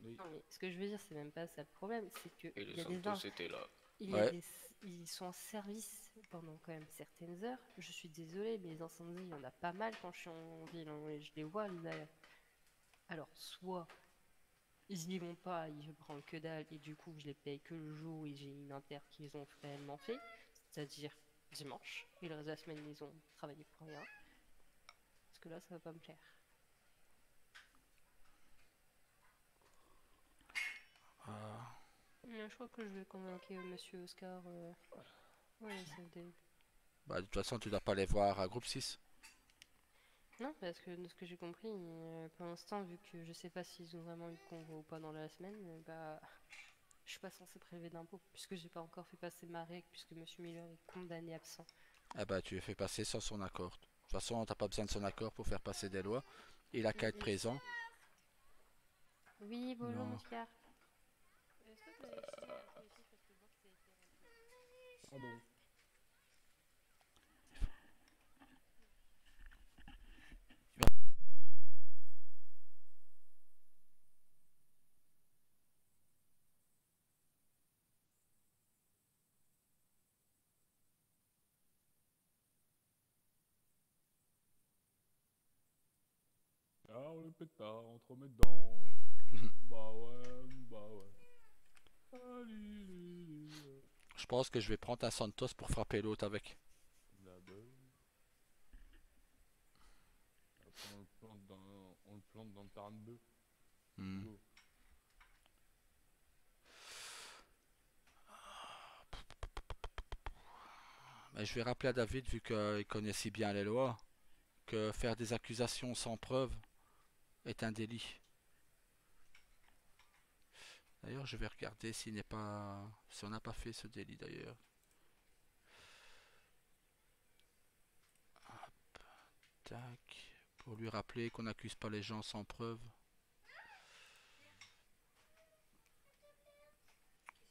E: Oui.
C: Non, mais ce que je veux dire, c'est même pas ça le problème, c'est que
B: Et
C: il
B: les
C: y a des
B: Santos étaient là.
C: il y a
A: Ouais.
C: ils sont en service pendant quand même certaines heures. Je suis désolée, mais les incendies, il y en a pas mal quand je suis en ville, hein, et je les vois les. Alors, soit ils y vont pas, ils prennent que dalle, et du coup, je les paye que le jour où j'ai une inter qu'ils ont réellement fait, c'est-à-dire dimanche, et le reste de la semaine, ils ont travaillé pour rien. Parce que là, ça va pas me plaire. Je crois que je vais convaincre monsieur Oscar. Ouais,
A: Bah, de toute façon, tu dois pas les voir à groupe 6.
C: Non, parce que de ce que j'ai compris, pour l'instant, vu que je sais pas s'ils ont vraiment eu de convoi ou pas dans la semaine, bah, je suis pas censé prélever d'impôts, puisque j'ai pas encore fait passer ma règle, puisque monsieur Miller est condamné absent.
A: Eh bah, tu les fais passer sans son accord. De toute façon, t'as pas besoin de son accord pour faire passer des lois. Il a qu'à être présent.
C: Oui, bonjour,
A: Non.
C: monsieur Carr. Est-ce que vous avez signé la politique parce que je vois que ça a été rempli?
E: Pardon. Ah, on le pétard, on te remet dedans. Bah ouais, bah ouais. Allez,
A: Je pense que je vais prendre un Santos pour frapper l'autre avec.
E: la belle. Après, on le plante dans le terrain de bœuf.
A: Hmm.
E: Go.
A: Mais je vais rappeler à David, vu qu'il connaît si bien les lois, que faire des accusations sans preuve est un délit. D'ailleurs, je vais regarder s'il n'est pas, si on n'a pas fait ce délit d'ailleurs. Tac. Pour lui rappeler qu'on n'accuse pas les gens sans preuve.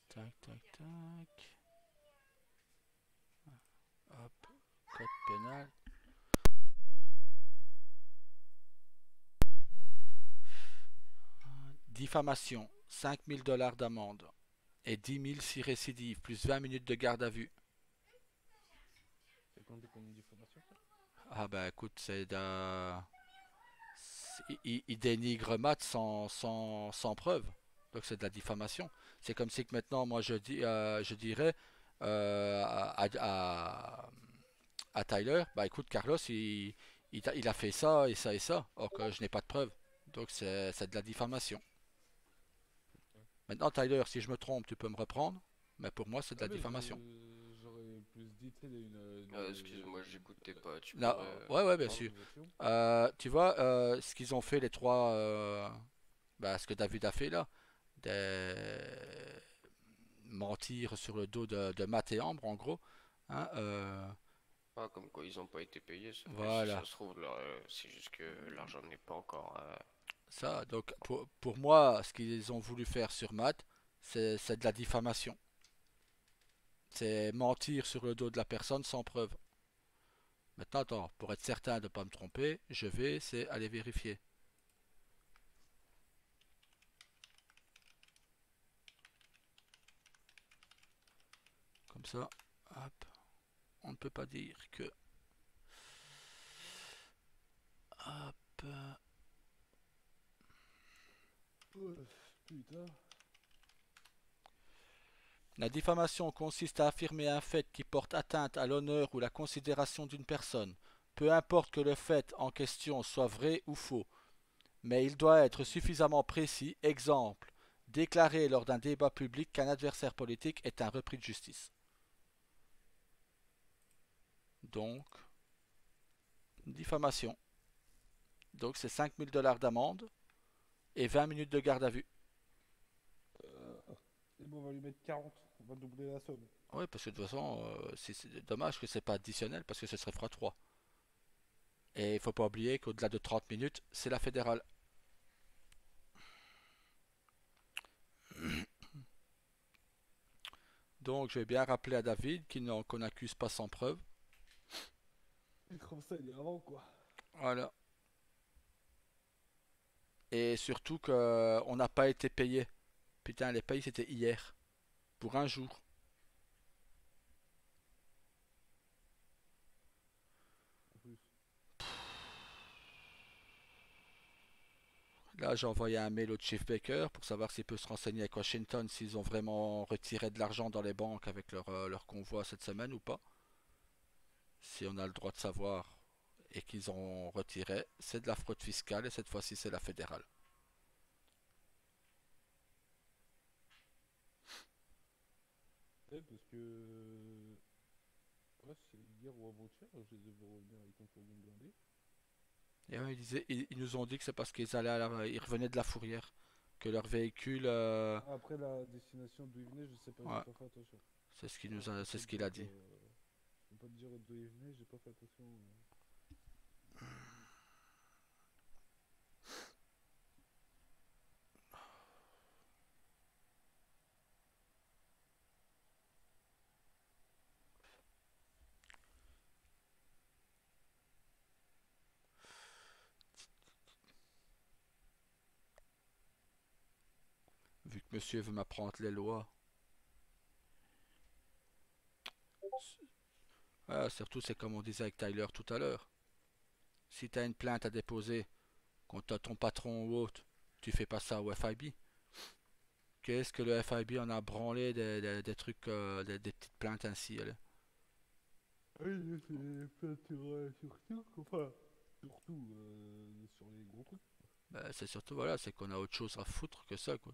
A: Tac, tac, tac. Hop. Code pénal. Diffamation. 5000 $ d'amende. Et 10 000 si récidive, plus 20 minutes de garde à vue.
E: C'est compté comme une diffamation, ça?
A: Ah bah écoute, il dénigre Matt sans preuve. Donc c'est de la diffamation. C'est comme si que maintenant, moi je dirais à Tyler, bah écoute Carlos, il a fait ça et ça et ça. Or que je n'ai pas de preuve. Donc c'est de la diffamation. Maintenant Tyler, si je me trompe, tu peux me reprendre. Mais pour moi, c'est de
E: Ah
A: la
E: ben,
A: diffamation.
E: j'aurais plus dit, tu sais,
B: Excuse-moi, j'écoutais pas. Tu
A: Non,
B: pourrais.
A: ouais, ouais, bien
E: pardon,
A: sûr.
E: bien sûr.
A: Tu vois, ce qu'ils ont fait les trois, bah, ce que David a fait là, des... mentir sur le dos de Matt et Ambre en gros, hein,
B: Ah, comme quoi ils ont pas été payés, sauf que si ça
A: voilà,
B: se trouve, c'est juste que l'argent n'est pas encore.
A: ça. Donc pour moi, ce qu'ils ont voulu faire sur Matt, c'est de la diffamation. C'est mentir sur le dos de la personne sans preuve. Maintenant, attends, pour être certain de ne pas me tromper, c'est aller vérifier. Comme ça, hop, on ne peut pas dire que... Hop,
E: Putain.
A: la diffamation consiste à affirmer un fait qui porte atteinte à l'honneur ou la considération d'une personne, peu importe que le fait en question soit vrai ou faux, mais il doit être suffisamment précis. Exemple, déclarer lors d'un débat public qu'un adversaire politique est un repris de justice. Donc, diffamation. Donc c'est 5000 $ d'amende et 20 minutes de garde à vue.
E: Et bon, on va lui mettre 40. On va doubler la somme.
A: Oui, parce que de toute façon, c'est dommage que c'est pas additionnel parce que ce serait x3. Et il faut pas oublier qu'au-delà de 30 minutes, c'est la fédérale. Donc je vais bien rappeler à David qu'on n'accuse pas sans preuve.
E: Et comme ça, il est avant, quoi.
A: Voilà. Et surtout qu'on n'a pas été payé. Putain, les payes c'était hier. Pour un jour.
E: En plus.
A: Là, j'ai envoyé un mail au Chief Baker pour savoir s'il peut se renseigner avec Washington s'ils ont vraiment retiré de l'argent dans les banques avec leur convoi cette semaine ou pas. Si on a le droit de savoir et qu'ils ont retiré, c'est de la fraude fiscale et cette fois-ci c'est la fédérale.
E: Ouais, parce que. Ouais, c'est hier ou avant-hier, je les ai vus revenir avec un fourgon blindé.
A: Et ouais, ils nous ont dit que c'est parce qu'ils ils revenaient de la fourrière, que leur véhicule,
E: Ah, après la destination d'où ils venaient, je sais pas, j'ai
A: ouais,
E: pas fait attention.
A: c'est
E: Je
A: ce
E: peux
A: qu'il
E: pas
A: a
E: te dire,
A: dit.
E: je peux pas te dire d'où ils venaient, j'ai pas fait attention.
A: Vu que monsieur veut m'apprendre les lois. Ouais, surtout c'est comme on disait avec Tyler tout à l'heure. Si t'as une plainte à déposer contre ton patron ou autre, tu fais pas ça au FIB. Qu'est-ce que le FIB en a branlé des trucs, des petites plaintes ainsi, là.
E: Oui, c'est peinture surtout, enfin, surtout sur les gros trucs.
A: Bah, c'est surtout, voilà, c'est qu'on a autre chose à foutre que ça, quoi.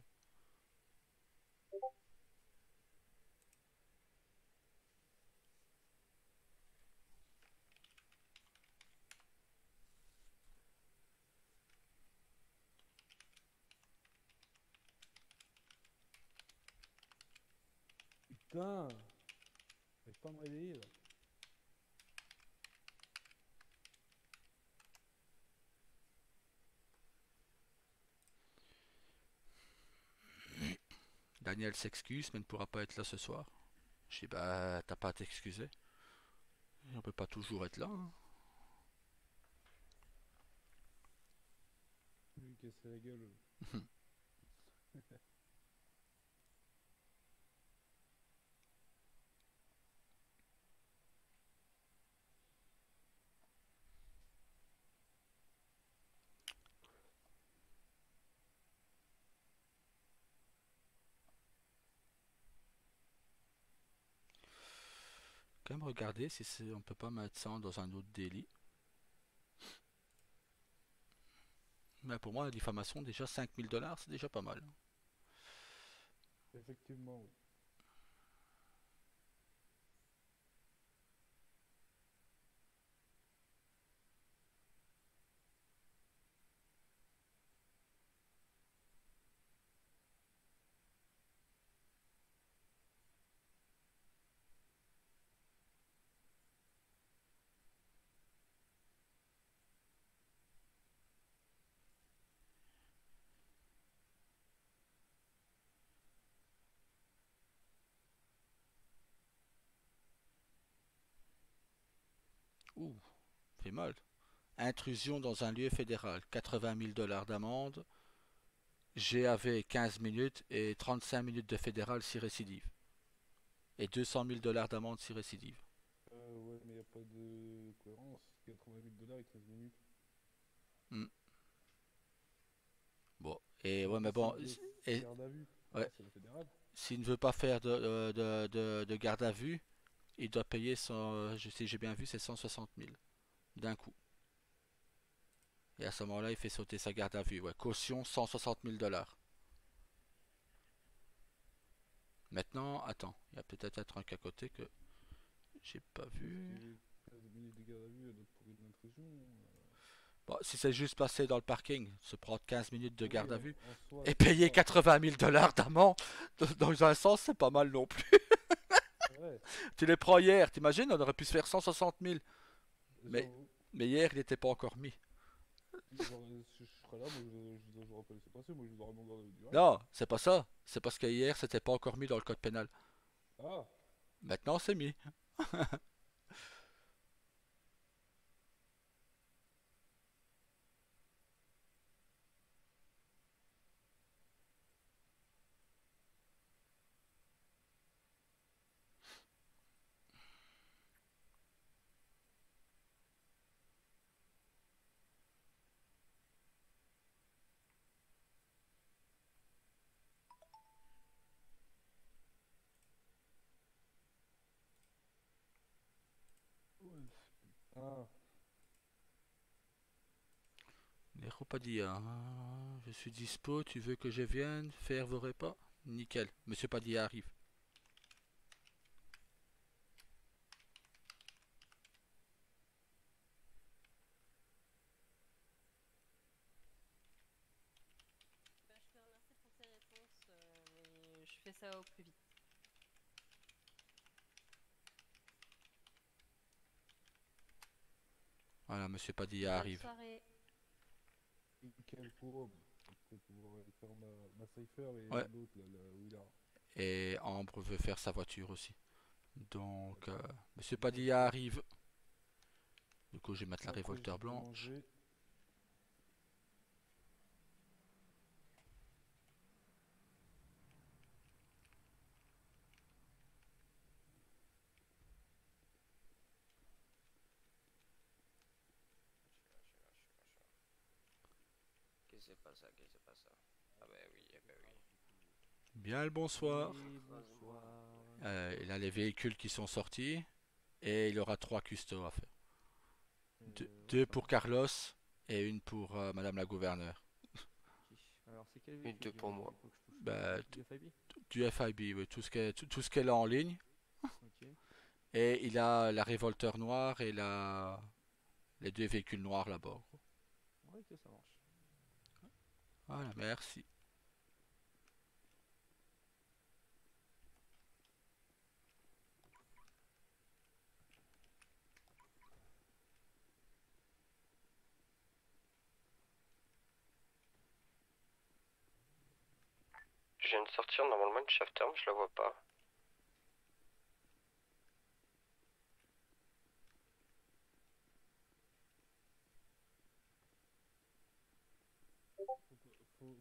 E: Putain, j'arrive pas à me réveiller là.
A: Daniel s'excuse, mais ne pourra pas être là ce soir. Je dis, bah, t'as pas à t'excuser. On peut pas toujours être là, hein.
E: Je vais lui casser la gueule.
A: Quand même regarder si on peut pas mettre ça dans un autre délit. Mais pour moi, la diffamation, déjà 5 000 $, c'est déjà pas mal.
E: Effectivement, oui.
A: Ouh, fait mal. Intrusion dans un lieu fédéral, 80 000 $ d'amende. GAV 15 minutes et 35 minutes de fédéral si récidive. Et 200 000 $ d'amende si récidive.
E: Ouais, mais y a pas de cohérence. 80 000 $ et 15 minutes.
A: Hmm. Bon, et ouais,
E: Après,
A: mais
E: c'est
A: bon,
E: de
A: et,
E: garde à vue.
A: ouais,
E: C'est la fédérale.
A: s'il ne veut pas faire de garde à vue, il doit payer son, je sais, j'ai bien vu, c'est 160 000 d'un coup. Et à ce moment-là, il fait sauter sa garde à vue. Ouais, caution 160 000 $. Maintenant, attends, il y a peut-être un truc à côté que j'ai pas
E: Parce
A: vu.
E: que 15 minutes de garde à vue pour une intrusion.
A: Bon, si c'est juste passer dans le parking, se prendre 15 minutes de
E: Oui,
A: garde à vue
E: en soi,
A: et
E: ça
A: payer
E: va.
A: 80 000 $ d'amende, dans un sens, c'est pas mal non plus.
E: Ouais,
A: Tu les prends hier, t'imagines, on aurait pu se faire 160 000. Mais,
E: j'avoue.
A: mais hier, il n'était pas encore mis.
E: Si je serais là, moi je vous aurais pas laissé passer, moi je vous aurais mis en garde à vue direct.
A: Non, c'est pas ça. C'est parce que hier, c'était pas encore mis dans le code pénal.
E: Ah,
A: Maintenant, c'est mis.
E: Ah,
A: Néropadia, je suis dispo, tu veux que je vienne faire vos repas? Nickel, Monsieur Padilla arrive.
C: Bah, je te remercie pour tes réponses, mais je fais ça au plus vite.
A: Voilà, Monsieur Padilla
C: Bonne
A: arrive.
C: soirée.
E: nickel pour après pouvoir aller faire ma cipher et
A: Ouais,
E: l'autre là, où il a.
A: et Ambre veut faire sa voiture aussi. Donc,
E: D'accord.
A: Monsieur
E: Bon,
A: Padilla arrive. Du coup, je vais mettre la
E: après
A: révolteur
E: je vais
A: blanche.
E: manger.
B: Qu'est-ce que c'est pas ça? Qu'est-ce que c'est pas ça? Ah bah oui, ah bah oui.
A: Bien le bonsoir.
F: Oui, bonsoir.
A: Il a les véhicules qui sont sortis et il aura 3 custos à faire.
F: Ouais,
A: Deux
F: ça
A: pour
F: marche.
A: Carlos et une pour Madame la gouverneure.
F: Ok. Alors, c'est quel
B: Une
F: véhicule
B: deux pour moi.
F: qu'il faut que je touche?
A: Bah,
F: Du FIB?
A: du FIB, oui, tout ce qu'elle a en ligne.
F: Ok.
A: Et il a la révolteur noire et les 2 véhicules noirs là-bas.
F: Ouais, ok, ça marche.
A: Voilà, merci.
B: Je viens de sortir normalement une shafter, mais je la vois pas.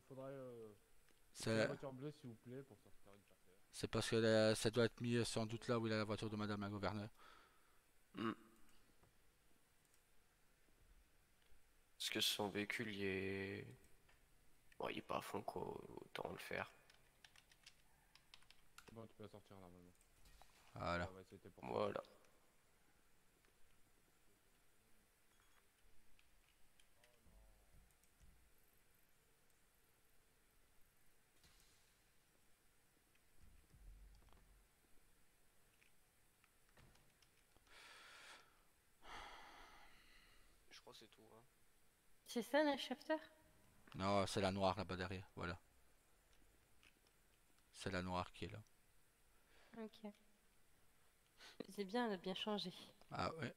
E: Faudrait la
A: C'est
E: voiture bleue s'il vous plaît pour sortir une chaffer.
A: c'est parce que ça doit être mis sans doute là où il a la voiture de Madame la gouverneure.
B: Hmm. Parce que son véhicule, il est... Bon, il est pas à fond, quoi. Autant le faire.
E: Bon, tu peux la sortir normalement.
A: Voilà.
E: Ouais, c'était pour ça.
B: Voilà. Je crois que c'est tout, hein.
C: C'est ça, la shafter?
A: Non, c'est la noire là-bas derrière. Voilà. C'est la noire qui est là.
C: Ok. C'est bien, elle a bien changé.
A: Ah ouais.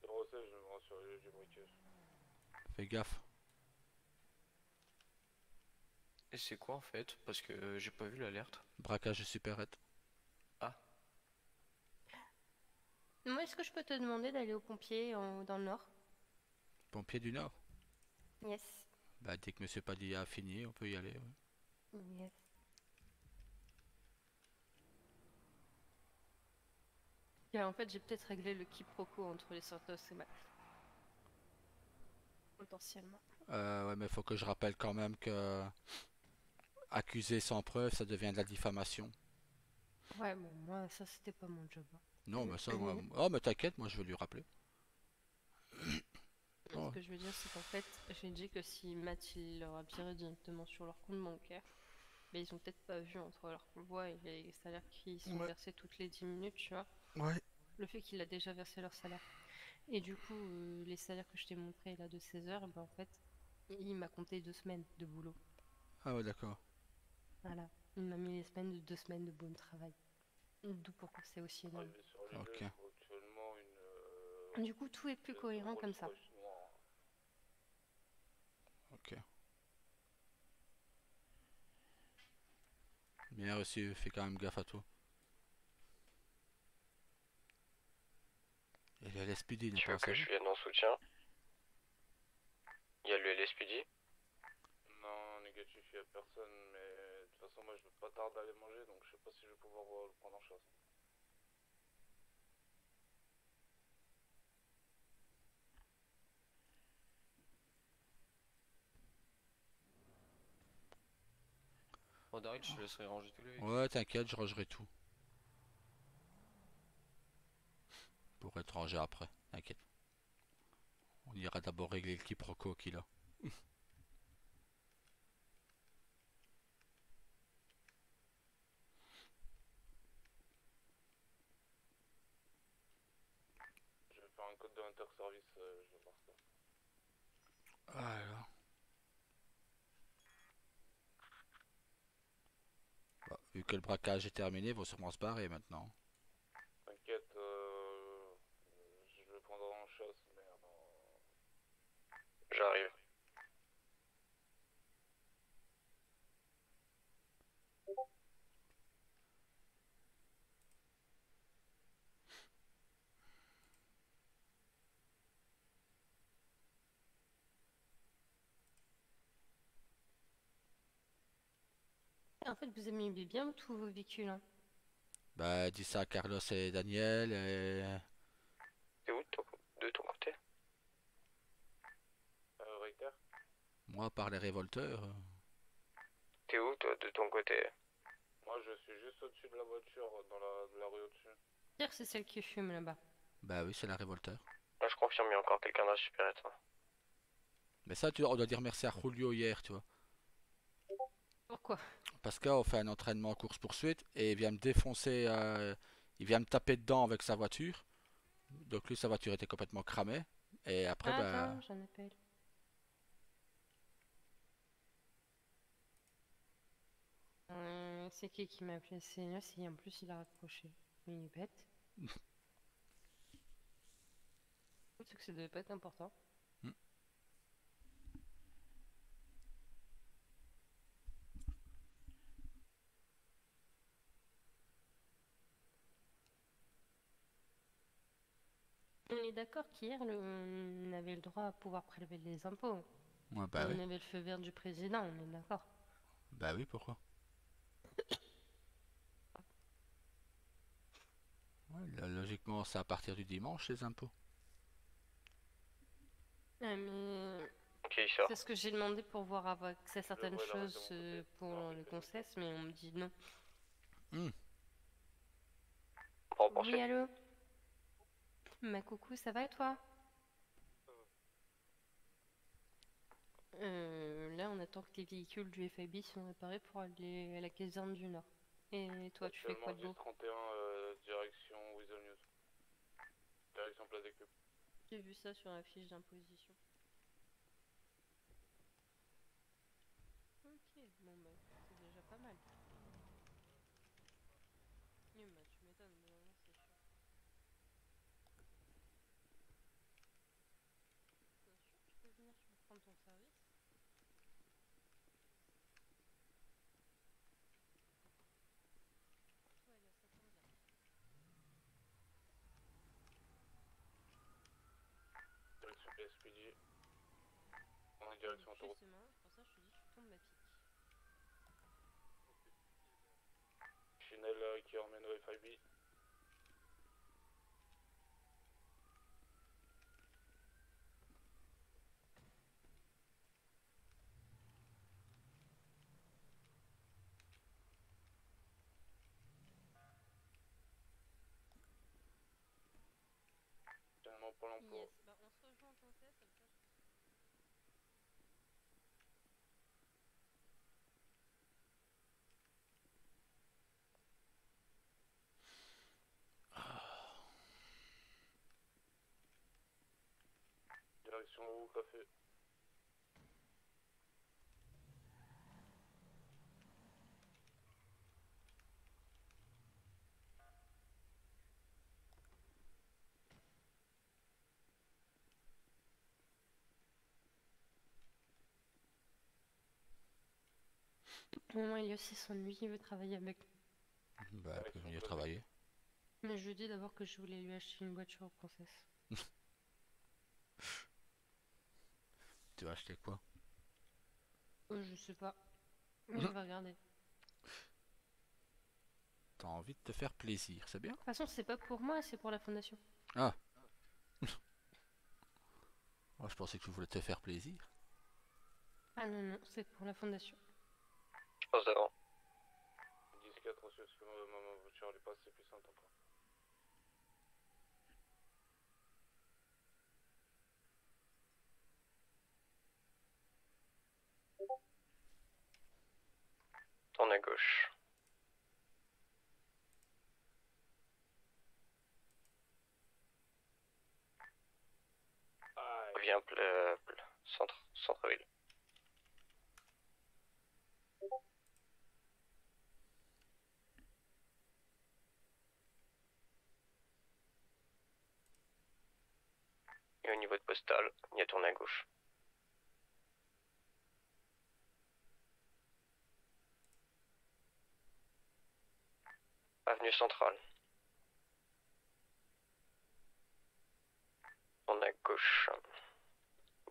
D: Le recel, je me rends sur les du briquage.
A: Fais gaffe.
B: Et c'est quoi en fait? Parce que j'ai pas vu l'alerte.
A: Braquage de supérette.
B: Ah,
C: Moi, est-ce que je peux te demander d'aller aux pompiers dans le nord?
A: Pompier du Nord.
C: Yes.
A: Bah, dès que Monsieur Padilla a fini, on peut y aller. Ouais.
C: Yes. Et en fait, j'ai peut-être réglé le quiproquo entre les Santos et Max. Potentiellement.
A: Ouais, mais faut que je rappelle quand même que accuser sans preuve, ça devient de la diffamation.
C: Ouais, bon, moi, ça, c'était pas mon job, hein.
A: Non, mais ça, moi... Oh, mais t'inquiète, moi je vais lui rappeler.
C: Ce
A: Oh.
C: que je veux dire, c'est qu'en fait, j'ai dit que si Matt il leur a viré directement sur leur compte bancaire, mais ils ont peut-être pas vu entre leur convoi et les salaires qui sont
A: Ouais.
C: versés toutes les 10 minutes, tu vois.
A: Ouais.
C: Le fait qu'il a déjà versé leur salaire. Et du coup, les salaires que je t'ai montrés là de 16 heures, ben en fait, il m'a compté 2 semaines de boulot.
A: Ah ouais, d'accord.
C: Voilà. Il m'a mis les semaines de 2 semaines de bon travail. D'où pourquoi c'est aussi énorme.
D: Arrivé sur les
A: Ok.
D: deux, je vois actuellement une...
C: Du coup, tout est plus cohérent comme ça.
D: Rolls-Royce noire.
A: Ok. Bien reçu, fais quand même gaffe à toi. Et le LSPD n'est
B: tu
A: pas
B: veux que je
A: sérieux.
B: vienne en soutien? Il y a le LSPD?
D: Non, négatif, il y a personne, mais de toute façon, moi je veux pas tarder à aller manger, donc je sais pas si je vais pouvoir le prendre en chasse.
B: Oh, Daryl, je te laisserai ranger tous les véhicules.
A: Ouais, t'inquiète, je rangerai tout. Pour être rangé après, t'inquiète. On ira d'abord régler le quiproquo qu'il a.
D: Je vais faire un code de interservice, je vais voir ça.
A: Voilà. Bah, vu que le braquage est terminé, ils vont sûrement se barrer maintenant.
D: T'inquiète, je le prendrai en chasse, merde.
B: J'arrive.
C: En fait, vous aimez bien tous vos véhicules, hein.
A: Bah, dis ça à Carlos et Daniel. Et...
B: T'es où de ton côté?
D: Richter?
A: moi, par les révolteurs.
B: T'es où toi de ton côté?
D: Moi, je suis juste au-dessus de la voiture, dans la rue au-dessus.
C: Dire c'est celle qui fume là-bas.
A: Bah oui, c'est la révolteur.
B: Là, je confirme, il y a encore quelqu'un dans la supérette.
A: Mais ça, on doit dire merci à Julio hier, tu vois.
C: Pourquoi?
A: Parce qu'on fait un entraînement course-poursuite et il vient me défoncer, il vient me taper dedans avec sa voiture. Donc lui, sa voiture était complètement cramée. Et après, bah,
C: Attends, j'en appelle. C'est qui m'a appelé? C'est Elias et en plus il a raccroché. Mais il est bête. C'est que ça devait pas être important.
A: Hmm.
C: On est d'accord qu'hier, on avait le droit à pouvoir prélever les impôts.
A: ouais, bah
C: On
A: oui.
C: avait le feu vert du président, on est d'accord.
A: Bah oui, pourquoi? Ouais, logiquement, c'est à partir du dimanche, les impôts.
C: Mais
B: Ok, il sort.
C: c'est ce que j'ai demandé pour voir avec certaines
D: vois la règle de
C: choses
D: mon côté.
C: pour
D: Non,
C: le
D: c'est
C: concesse, mais on me dit non.
B: On
C: Oui,
B: poursuit.
C: allô? Ma coucou, ça va et toi? Là, on attend que les véhicules du FIB soient réparés pour aller à la caserne du Nord. Et toi, tu fais quoi de beau?
D: 31, direction Weasel News. Direction Place des Cubes.
C: J'ai vu ça sur la fiche d'imposition. Ok, bon bah, c'est déjà pas mal. Oui, bah, tu m'étonnes, mais non, c'est sûr. Bien sûr, tu peux venir, tu peux prendre ton service. Toi, Elias, ça tombe bien.
D: Direction PSPD. On est direction autoroute.
C: Justement, pour ça, je te dis, tu tombes à pic.
D: Chanel qui emmène au FIB. Finalement pour l'emploi.
C: Yes, bah on se rejoint en concesse, comme ça.
D: Direction au café.
C: Au moment Elias il s'ennuie, il veut travailler avec.
A: Bah, elle peut venir travailler.
C: Mais je lui ai dit d'abord que je voulais lui acheter une voiture au Princesse.
A: Tu vas acheter quoi?
C: Je sais pas. Je vais regarder. De
A: T'as envie de te faire plaisir, c'est bien.
C: toute façon, c'est pas pour moi, c'est pour la fondation.
A: Ah. Moi, je pensais que tu voulais te faire plaisir.
C: Ah non, non, c'est pour la fondation.
B: Je passe devant.
D: 4 monsieur, parce que ma voiture elle est passée plus simple encore.
B: Tourne à gauche. Reviens centre-ville. Et au niveau de postal, il y a tourné à gauche. Avenue centrale. Tourne à gauche.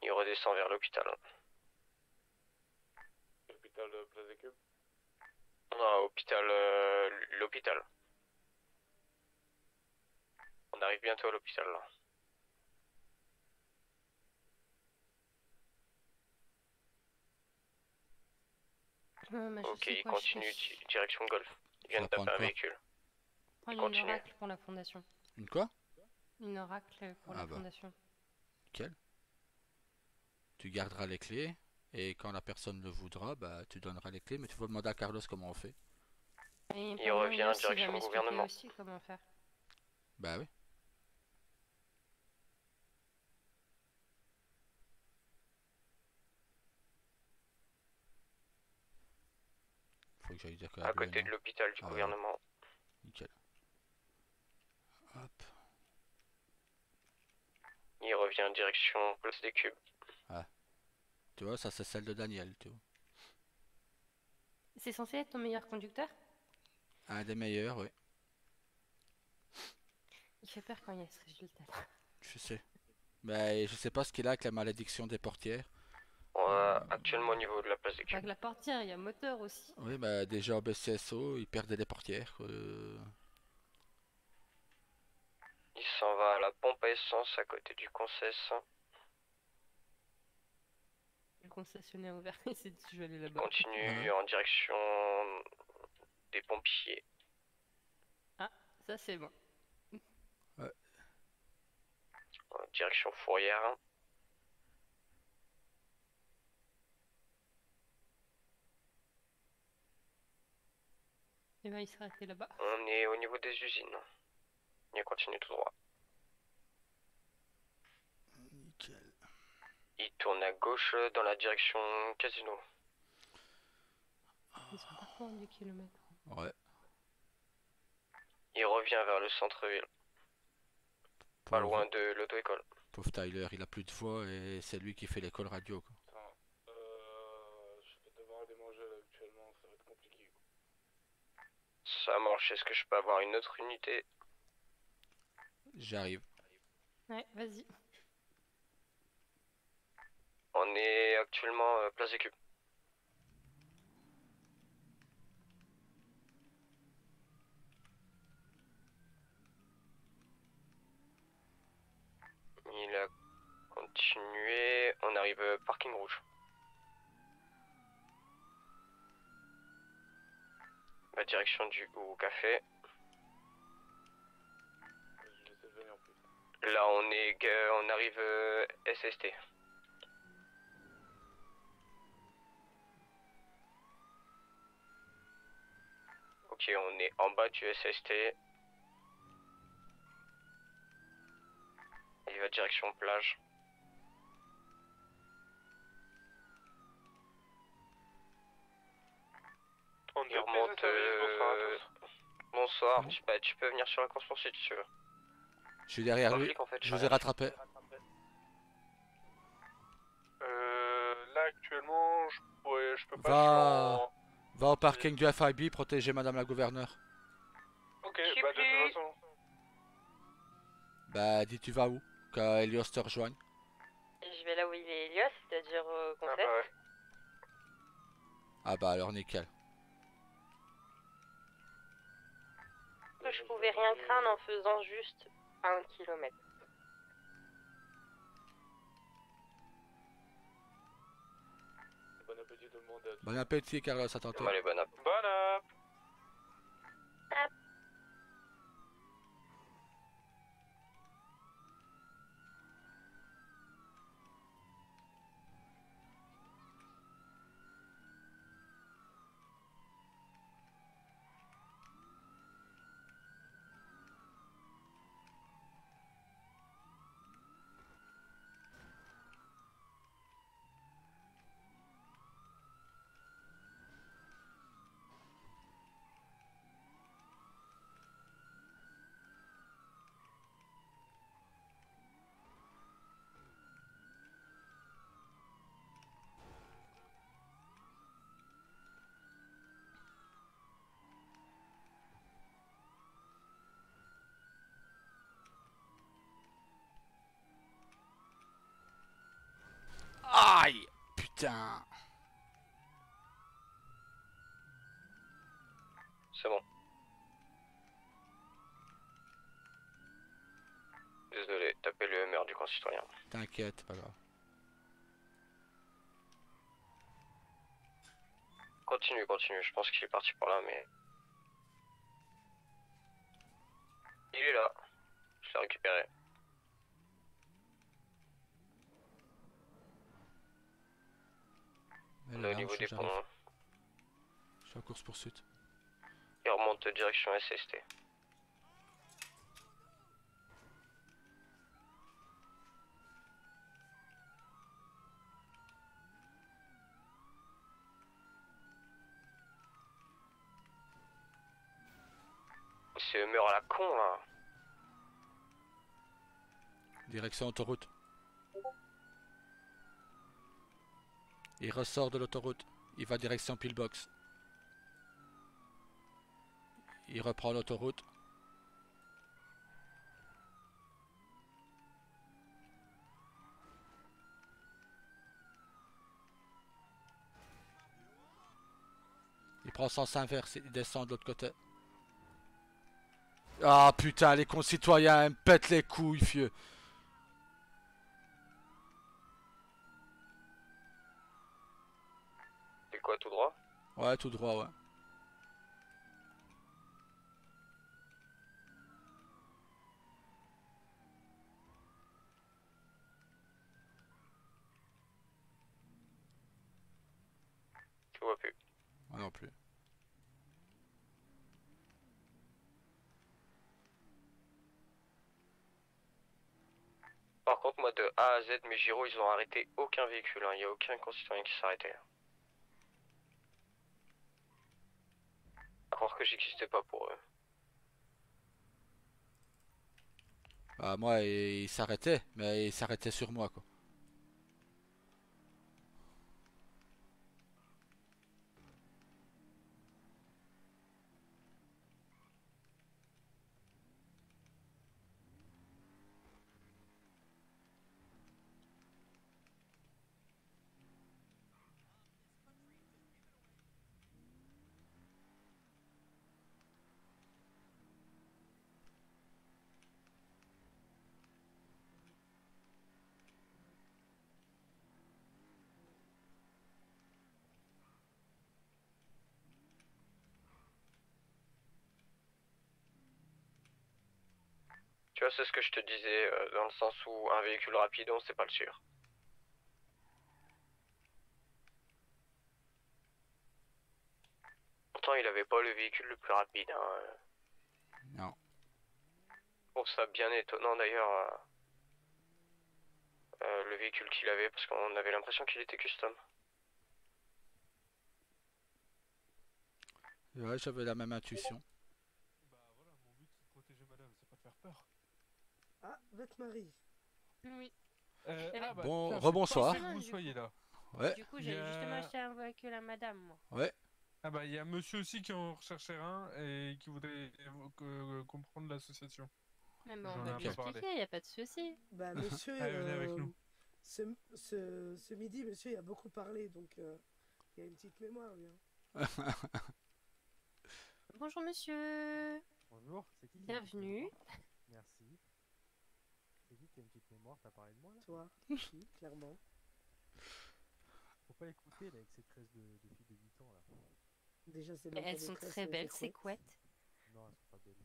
B: Il redescend vers l'hôpital.
D: L'hôpital de Place des Cubes.
B: Non, hôpital, l'hôpital. On arrive bientôt à l'hôpital là.
C: Mais je
B: Ok,
C: sais
B: il
C: quoi, je
B: continue
C: fais.
B: direction golf. Il vient de
A: prendre
B: taper un
A: quoi?
B: véhicule.
C: Prendre une
B: continue.
C: oracle pour la fondation.
A: Une quoi?
C: Une oracle pour
A: Ah
C: la
A: bah.
C: fondation.
A: Nickel. Tu garderas les clés et quand la personne le voudra, bah tu donneras les clés, mais tu vas demander à Carlos comment on fait.
C: Et
B: Il revient en direction
C: il va m'expliquer
B: gouvernement.
C: aussi comment faire.
A: Bah oui. Faut que j'aille dire que
B: À côté de l'hôpital du
A: Ah ouais.
B: gouvernement.
A: Nickel. Hop.
B: Il revient en direction Place des Cubes.
A: Tu vois, ça c'est celle de Daniel, tu vois.
C: C'est censé être ton meilleur conducteur?
A: Un des meilleurs, oui.
C: Il fait peur quand il y a ce résultat.
A: Je sais. Mais je sais pas ce qu'il a avec la malédiction des portières.
B: Actuellement au niveau de la Place des
C: Pas
B: Cubes.
C: que la portière, il y a moteur aussi.
A: Oui, bah déjà au BCSO, il perdait les portières.
B: Il s'en va à la pompe à essence à côté du Concess.
C: Le concessionnaire ouvert, il s'est dit je vais aller
B: Il
C: là-bas.
B: continue en direction des pompiers.
C: Ça c'est bon.
B: En direction Fourrière.
C: Et ben il s'est arrêté là-bas.
B: On est au niveau des usines. Il continue tout droit.
A: Nickel.
B: Il tourne à gauche dans la direction casino.
C: Ils sont pas loin du kilomètre.
A: Ouais.
B: Il revient vers le centre-ville. Pas
A: Pauvre-
B: loin de l'auto-école.
A: Pauvre Tyler, il a plus de voix et c'est lui qui fait l'école radio, quoi.
D: Attends, je vais devoir aller manger là actuellement, ça va être compliqué.
B: Ça marche, est-ce que je peux avoir une autre unité?
A: J'arrive.
C: Ouais, vas-y.
B: On est actuellement Place des Cubes. Il a continué. On arrive parking rouge. La direction du au café.
D: Je vais essayer de venir en plus.
B: Là on arrive SST. Ok, on est en bas du SST. Il va direction plage. Il remonte. Bonsoir. Tu peux venir sur la course poursuite si tu veux.
A: Je suis derrière
B: Un
A: lui.
B: flic, en fait,
A: Je vous ai rattrapé.
D: Là actuellement, je peux pas.
A: Va, va au parking du FIB, protéger Madame la gouverneure.
D: Ok, bah de toute façon.
A: Bah, dis tu vas où? Qu'Elios te rejoigne.
G: Je vais là où il est Elios, c'est-à-dire
D: Ah
G: Concess.
D: bah ouais.
A: Ah bah alors nickel.
G: Je pouvais rien craindre en faisant juste 1 kilomètre.
D: Bon appétit tout le monde.
A: Bon appétit Carlos, à tantôt.
B: Allez, bonne app.
D: Bon app.
A: putain.
B: C'est bon. Désolé, tapez le humeur du concitoyen.
A: T'inquiète, pas grave.
B: Continue, je pense qu'il est parti par là, mais... Il est là. Je l'ai récupéré.
A: Elle
B: On
A: est
B: est au
A: là,
B: niveau
A: je
B: des
A: j'arrive.
B: ponts.
A: Je suis en course poursuite.
B: Il remonte direction SST. C'est humeur à la con là.
A: Direction autoroute. Il ressort de l'autoroute. Il va direction pillbox. Il reprend l'autoroute. Il prend sens inverse, il descend de l'autre côté. Ah putain, les concitoyens ils me pètent les couilles, vieux.
B: C'est quoi tout droit?
A: Ouais, tout droit, ouais.
B: Je vois plus.
A: Moi non plus.
B: Par contre, moi de A à Z, mes gyros, ils ont arrêté aucun véhicule. Il n'y a aucun concitoyen qui s'est arrêté. À croire que j'existais pas pour eux.
A: Bah moi, il s'arrêtait, mais il s'arrêtait sur moi, quoi.
B: Tu vois, c'est ce que je te disais, dans le sens où un véhicule rapide, on sait pas le suivre. Pourtant, il avait pas le véhicule le plus rapide. Hein.
A: Non.
B: Je trouve ça bien étonnant d'ailleurs, le véhicule qu'il avait, parce qu'on avait l'impression qu'il était custom.
A: Ouais, j'avais la même intuition.
E: Bah voilà, mon but c'est de protéger madame, c'est pas de faire peur.
H: Ah, votre mari.
C: Oui.
E: Ah bah,
A: Bon,
E: tiens,
A: rebonsoir.
E: c'est parfait que vous soyez là.
A: Ouais,
C: Du coup,
E: Il y
C: j'avais
E: a-
C: justement acheté un véhicule à madame, moi.
A: ouais.
E: Ah bah il y a monsieur aussi qui en recherchait un et qui voudrait comprendre l'association.
C: Mais bon,
E: J'en
C: on
E: ai
C: va
E: un
C: lui
E: peu parlé.
C: expliquer, y a pas de souci.
H: Bah, monsieur,
E: Allez, venez avec nous.
H: ce midi, monsieur, il a beaucoup parlé, donc il y a une petite mémoire, lui. Hein.
C: Bonjour monsieur.
F: Bonjour, c'est qui?
C: Bienvenue.
F: Merci. C'est qui a une petite mémoire? T'as parlé de moi là?
H: Toi, si, clairement.
F: Faut pas écouter là avec ces tresses de filles de 8 ans là.
H: Déjà, c'est
C: Et
H: même pas
C: elles
H: des
C: sont
H: tresses,
C: très
H: mais
C: belles,
H: des
C: ces
H: couettes.
C: couettes.
F: Non, elles sont pas belles.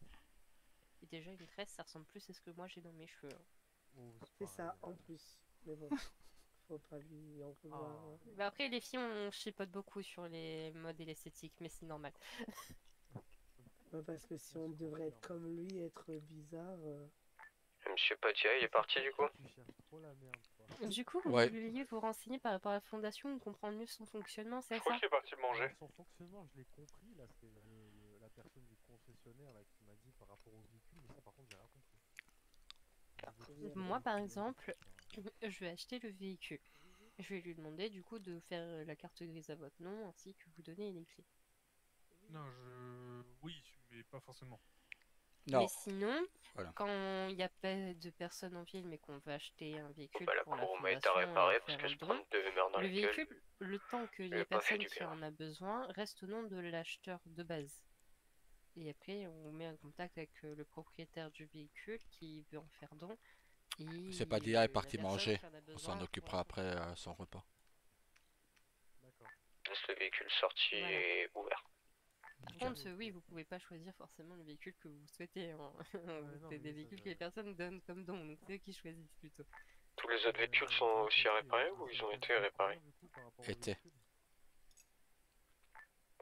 C: Et déjà, une tresse, ça ressemble plus à ce que moi j'ai dans mes cheveux. Hein.
F: Oh,
H: C'est
F: pareil,
H: ça,
F: là.
H: en plus. Mais bon, faut pas lui en vouloir.
F: Ah.
H: Hein.
C: Bah après, les filles, on chipote beaucoup sur les modes et l'esthétique, mais c'est normal.
H: Ouais, parce que si on devrait être comme lui, être bizarre.
B: Monsieur Patia, il est parti du coup?
F: Tu cherches trop la merde, toi.
C: Du coup, vous
A: Ouais.
C: vouliez vous renseigner par rapport à la fondation ou comprendre mieux son fonctionnement, c'est
D: Je crois
C: ça?
D: qu'il est parti manger.
F: Son fonctionnement, je l'ai compris. Là, c'est la personne du concessionnaire là, qui m'a dit par rapport au véhicule, mais ça, par contre, j'ai rien compris.
C: Moi, par exemple, je vais acheter le véhicule. Je vais lui demander du coup de faire la carte grise à votre nom ainsi que vous donner les clés.
E: Non, oui, mais pas forcément.
C: Mais
A: Non,
C: sinon,
A: voilà.
C: quand il n'y a pas de personnes en ville, mais qu'on veut acheter un véhicule
B: Bah, la
C: pour la
B: cour est à
C: fondation et
B: réparer
C: en
B: parce
C: faire
B: que
C: un
B: se
C: don,
B: prendre 2 meurs dans
C: le
B: la gueule,
C: véhicule, le temps qu'il y
B: lui
C: ait
B: a pas fait
C: personne
B: du
C: qui
B: bien.
C: en a besoin, reste au nom de l'acheteur de base. Et après, on met en contact avec le propriétaire du véhicule qui veut en faire don
A: C'est pas
C: et
A: d'IA est
C: la
A: parti
C: personne
A: manger.
C: qui en a
A: On s'en
C: besoin
A: occupera
C: pourra s'en
A: après
C: charger.
A: son repas.
F: D'accord.
B: Laisse le véhicule sorti
C: Voilà.
B: et ouvert.
C: Par
A: Nickel.
C: contre, oui, vous pouvez pas choisir forcément le véhicule que vous souhaitez. Hein.
F: non,
C: C'est
F: mais
C: des
F: oui, ça,
C: véhicules que les personnes donnent comme don, donc c'est eux qui choisissent plutôt.
B: Tous les autres véhicules sont
F: J'avais
B: aussi à
F: compris,
B: réparer
F: vous
B: ou
F: savez
B: ils ont
F: pas
B: été
F: dire
B: réparés?
F: combien, du coup, par rapport au
A: Été.
F: véhicule?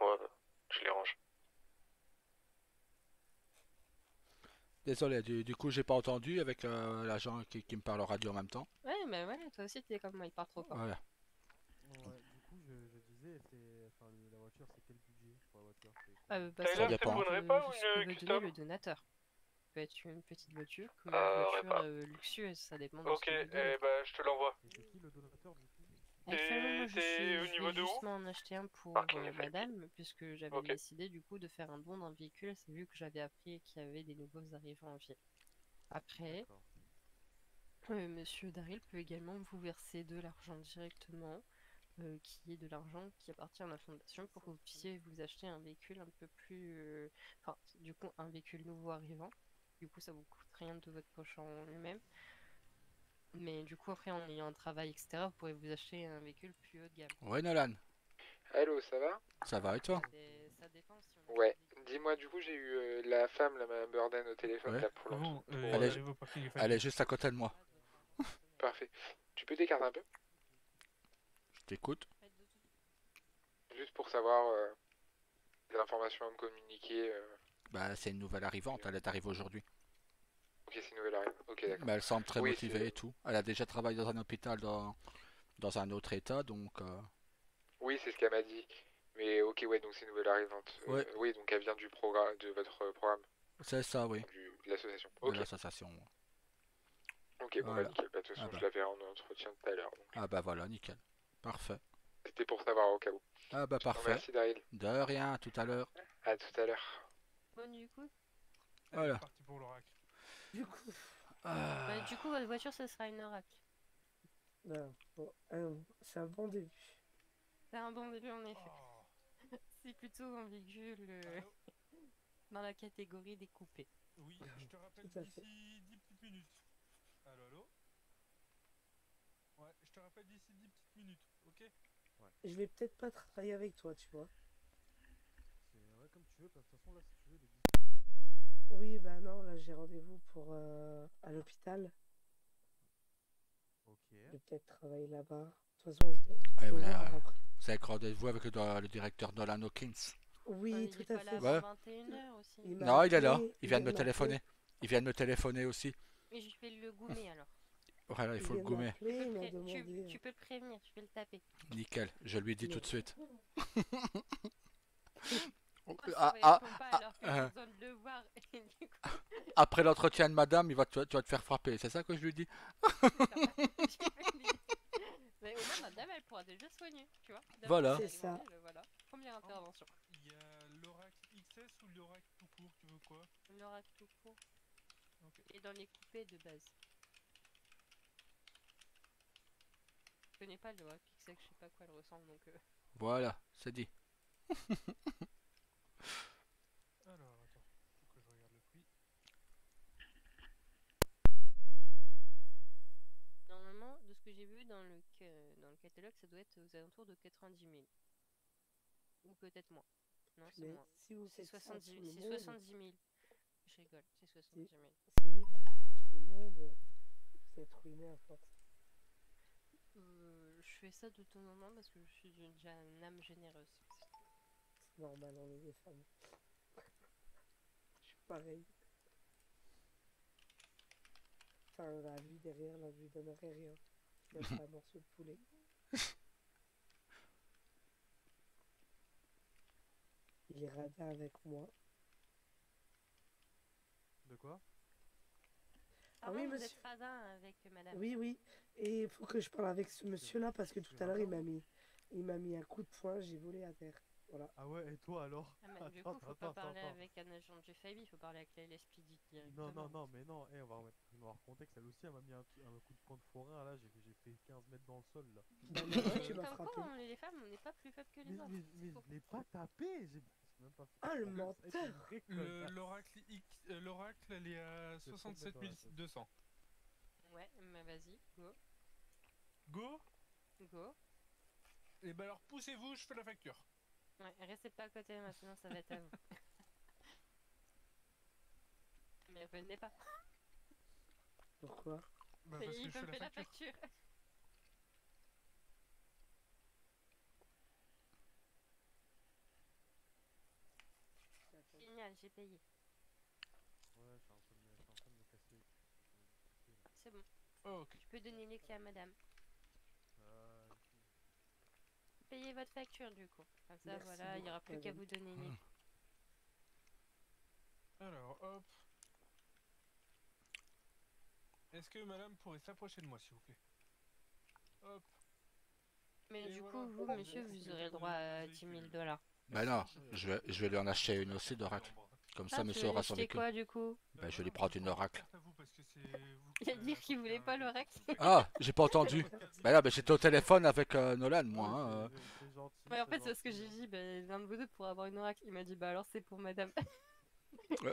B: Ouais, bah, je les range.
A: Désolé, du coup j'ai pas entendu avec l'agent qui me parle au radio en même temps.
C: Ouais, mais voilà, toi aussi, t'es comme moi, il part trop fort.
A: Voilà.
F: Ouais, du coup, je disais, enfin, la voiture, c'est quel budget pour la voiture?
C: Bah,
A: Ça
C: ça
A: dépend.
D: c'est pour une
C: dépend
D: répa
C: de
D: ou
C: ce que
D: une
C: veut
D: custom?
C: donner le donateur. Ça peut être une petite voiture comme une voiture
B: Répa.
C: luxueuse, ça dépend de ce
D: Ok,
C: que vous donnez.
D: eh bah je te l'envoie.
F: Et c'est qui le donateur, du coup?
C: Actuellement, moi,
D: C'est au
C: je
D: niveau
C: vais
D: de où?
C: justement en acheter un pour
B: Parking FLP.
C: madame, puisque j'avais
D: Ok.
C: décidé du coup de faire un don d'un véhicule, c'est vu que j'avais appris qu'il y avait des nouveaux arrivants en ville. Après,
F: D'accord.
C: monsieur Daryl peut également vous verser de l'argent directement, qui est de l'argent qui appartient à la fondation pour que vous puissiez vous acheter un véhicule un peu plus... Enfin, du coup, un véhicule nouveau arrivant. Du coup, ça vous coûte rien de votre poche en lui-même. Mais du coup, après, en ayant un travail, etc., vous pourrez vous acheter un véhicule plus haut de gamme.
A: Ouais Nolan,
I: Allô, ça va?
A: ça va et toi?
C: Ça dépend si on a
I: Ouais.
C: un véhicule.
I: Dis-moi, du coup, j'ai eu la femme, la Madame Burden, au téléphone,
A: Ouais.
I: là, pour
D: Bon,
A: Elle est-
D: j'arrive au parking FLP.
A: Elle est juste à côté de moi.
I: Parfait. Tu peux t'écarter un peu?
A: Je t'écoute.
I: Juste pour savoir les informations à me communiquer.
A: Bah c'est une nouvelle arrivante, elle est arrivée aujourd'hui.
I: Ok, c'est une nouvelle arrivée. Ok, d'accord.
A: Mais elle semble très
I: Oui,
A: motivée
I: c'est-
A: et tout. Elle a déjà travaillé dans un hôpital dans un autre état, donc
I: Oui, c'est ce qu'elle m'a dit. Mais ok, ouais, donc c'est une nouvelle arrivante.
A: Ouais.
I: Oui, donc elle vient du programme, de votre programme,
A: c'est ça, oui,
I: de l'association.
A: de
I: Ok,
A: l'association.
I: ok, bon,
A: Voilà.
I: bah nickel. Bah, de toute façon,
A: Ah bah.
I: je la verrai en entretien tout à l'heure. Donc.
A: Ah bah voilà, nickel. Parfait.
I: C'était pour savoir au cas où.
A: Ah bah
I: Je te
A: parfait.
I: remercie, Daryl.
A: De rien, à tout à l'heure.
I: À tout à l'heure.
C: Bon, du coup,
A: Voilà.
D: C'est parti pour l'oracle.
H: Du coup,
A: Ah.
C: du coup, votre voiture, ce sera une Oracle.
H: non, bon, c'est un bon début.
C: C'est un bon début, en effet.
D: Oh.
C: C'est plutôt un véhicule
D: Allô?
C: dans la catégorie des coupés.
D: Oui, je te rappelle
H: Tout à fait.
D: d'ici 10 petites minutes. Allô, allô? Ouais, je te rappelle d'ici 10 petites minutes, ok?
H: Je vais peut-être pas travailler avec toi, tu vois.
F: C'est ouais, comme tu veux, de toute façon, là, si tu veux, il est disponible, donc c'est toi qui décides.
H: Oui, bah non, là j'ai rendez-vous pour à l'hôpital.
F: Ok.
H: Je vais peut-être travailler là-bas. De toute façon,
A: Allez,
H: je vais
A: voilà.
H: voir après.
A: C'est avec rendez-vous avec le directeur Nolan Hawkins.
H: Oui,
C: il
H: tout
C: est
H: à
C: pas là
H: fait.
C: avant
A: Ouais.
C: 21h aussi.
H: Il m'a
A: Non, il est là.
H: appelé,
A: Il vient de me
H: m'a appelé.
A: téléphoner. Il vient de me téléphoner aussi.
C: Mais je vais le goumer alors.
A: Voilà, il faut le
H: vient de
A: gommer.
H: m'appeler, il m'a
C: Tu
H: demandé.
C: peux le prévenir, tu peux le taper.
A: Nickel, je lui dis tout de suite.
C: Ah,
A: Ah,
C: ça répond pas
A: ah,
C: alors que j'ai besoin de le voir. Et du coup,
A: après l'entretien de madame, tu vas te faire frapper. C'est ça que je lui dis?
C: mais au moins madame elle pourra déjà soigner, tu vois. D'abord,
A: Voilà.
C: elle
H: C'est
C: arrive en
H: ça.
C: ville, voilà. Première intervention.
D: Il y a l'oracle XS ou l'oracle tout court, tu veux quoi?
C: L'oracle tout court.
D: Ok.
C: Et dans les coupés de base. Je connais pas l'oracle XS, je sais pas à quoi elle ressemble donc.
A: Voilà, c'est dit.
D: Alors, attends, faut que je regarde le prix.
C: Normalement, de ce que j'ai vu dans le catalogue, ça doit être aux alentours de 90 000. Ou peut-être moins. Non, c'est
H: Mais
C: moins.
H: si vous
C: C'est
H: faites ça,
C: 70
H: tout le
C: c'est
H: monde,
C: 70 000. Je rigole, c'est 70 000.
H: si vous tout le monde, vous êtes ruiné à force.
C: Je fais ça de temps en temps parce que je suis déjà une âme généreuse.
H: C'est normal, on est des femmes. Je suis pareil. Enfin, la vie derrière, là, je lui donnerai rien. Même pas un morceau de poulet. Il est radin avec moi.
F: De quoi?
H: Ah oui,
C: vous
H: monsieur.
C: êtes radin avec madame.
H: Oui, oui. Et il faut que je parle avec ce monsieur-là parce que tout à l'heure, il m'a mis un coup de poing, j'ai volé à terre. Voilà.
F: Ah ouais, et toi alors?
C: Ah, mais du coup, faut pas parler
F: attends.
C: avec un agent du FAB, il faut parler avec la LSPD directement.
F: Non, mais non, on va remettre une hors contexte. Elle aussi, elle m'a mis un coup de poing de forain, là, j'ai fait 15 mètres dans le sol, là.
H: Bah, Nolan, tu vas
C: Comme
H: frapper.
C: quoi, les femmes, on n'est pas plus faibles que les autres.
F: Mais je l'ai pas tapé, j'ai même pas fait.
H: Ah, le
F: En plus,
H: menteur.
F: c'est une vraie connasse.
J: L'oracle, elle est à
F: C'est
J: 67
F: trop bête,
J: 200.
C: Ouais, mais vas-y, go.
J: Go.
C: Go.
J: Et bah alors poussez-vous, je fais la facture.
C: Ouais, restez pas à côté, maintenant ça va être à vous. Mais venez pas.
H: Pourquoi?
J: Bah parce que
C: Il
J: je fais
C: me fait
J: la
C: la
J: facture.
C: facture. Génial, j'ai payé.
F: Ouais, je suis en train de me casser.
C: C'est bon.
J: Oh, ok.
C: Je peux donner les clés à madame.
F: Euh,
C: Payez votre facture du coup. Comme ça,
H: Merci
C: voilà, il n'y aura
H: beaucoup,
C: plus qu'à
H: madame.
C: vous donner les clés.
J: Alors, hop. Est-ce que madame pourrait s'approcher de moi, s'il vous plaît? Hop.
C: Mais
J: Et
C: du
J: voilà.
C: coup, vous, monsieur, vous aurez le droit à 10 000 $.
A: Bah non, je vais lui en acheter une aussi d'oracle. Comme ça,
C: Ah, tu
A: monsieur
C: veux
A: aura son
C: acheter
A: véhicule.
C: quoi du coup?
A: Bah, je vais lui prendre une oracle.
C: Il a dit qu'il voulait pas l'oracle.
A: Ah, j'ai pas entendu. Bah là, bah, j'étais au téléphone avec Nolan, moi. Hein,
F: c'est gentil.
C: Ouais, en fait, c'est ce que j'ai dit. Bah, l'un de vous deux pourra avoir une oracle. Il m'a dit, bah alors c'est pour madame.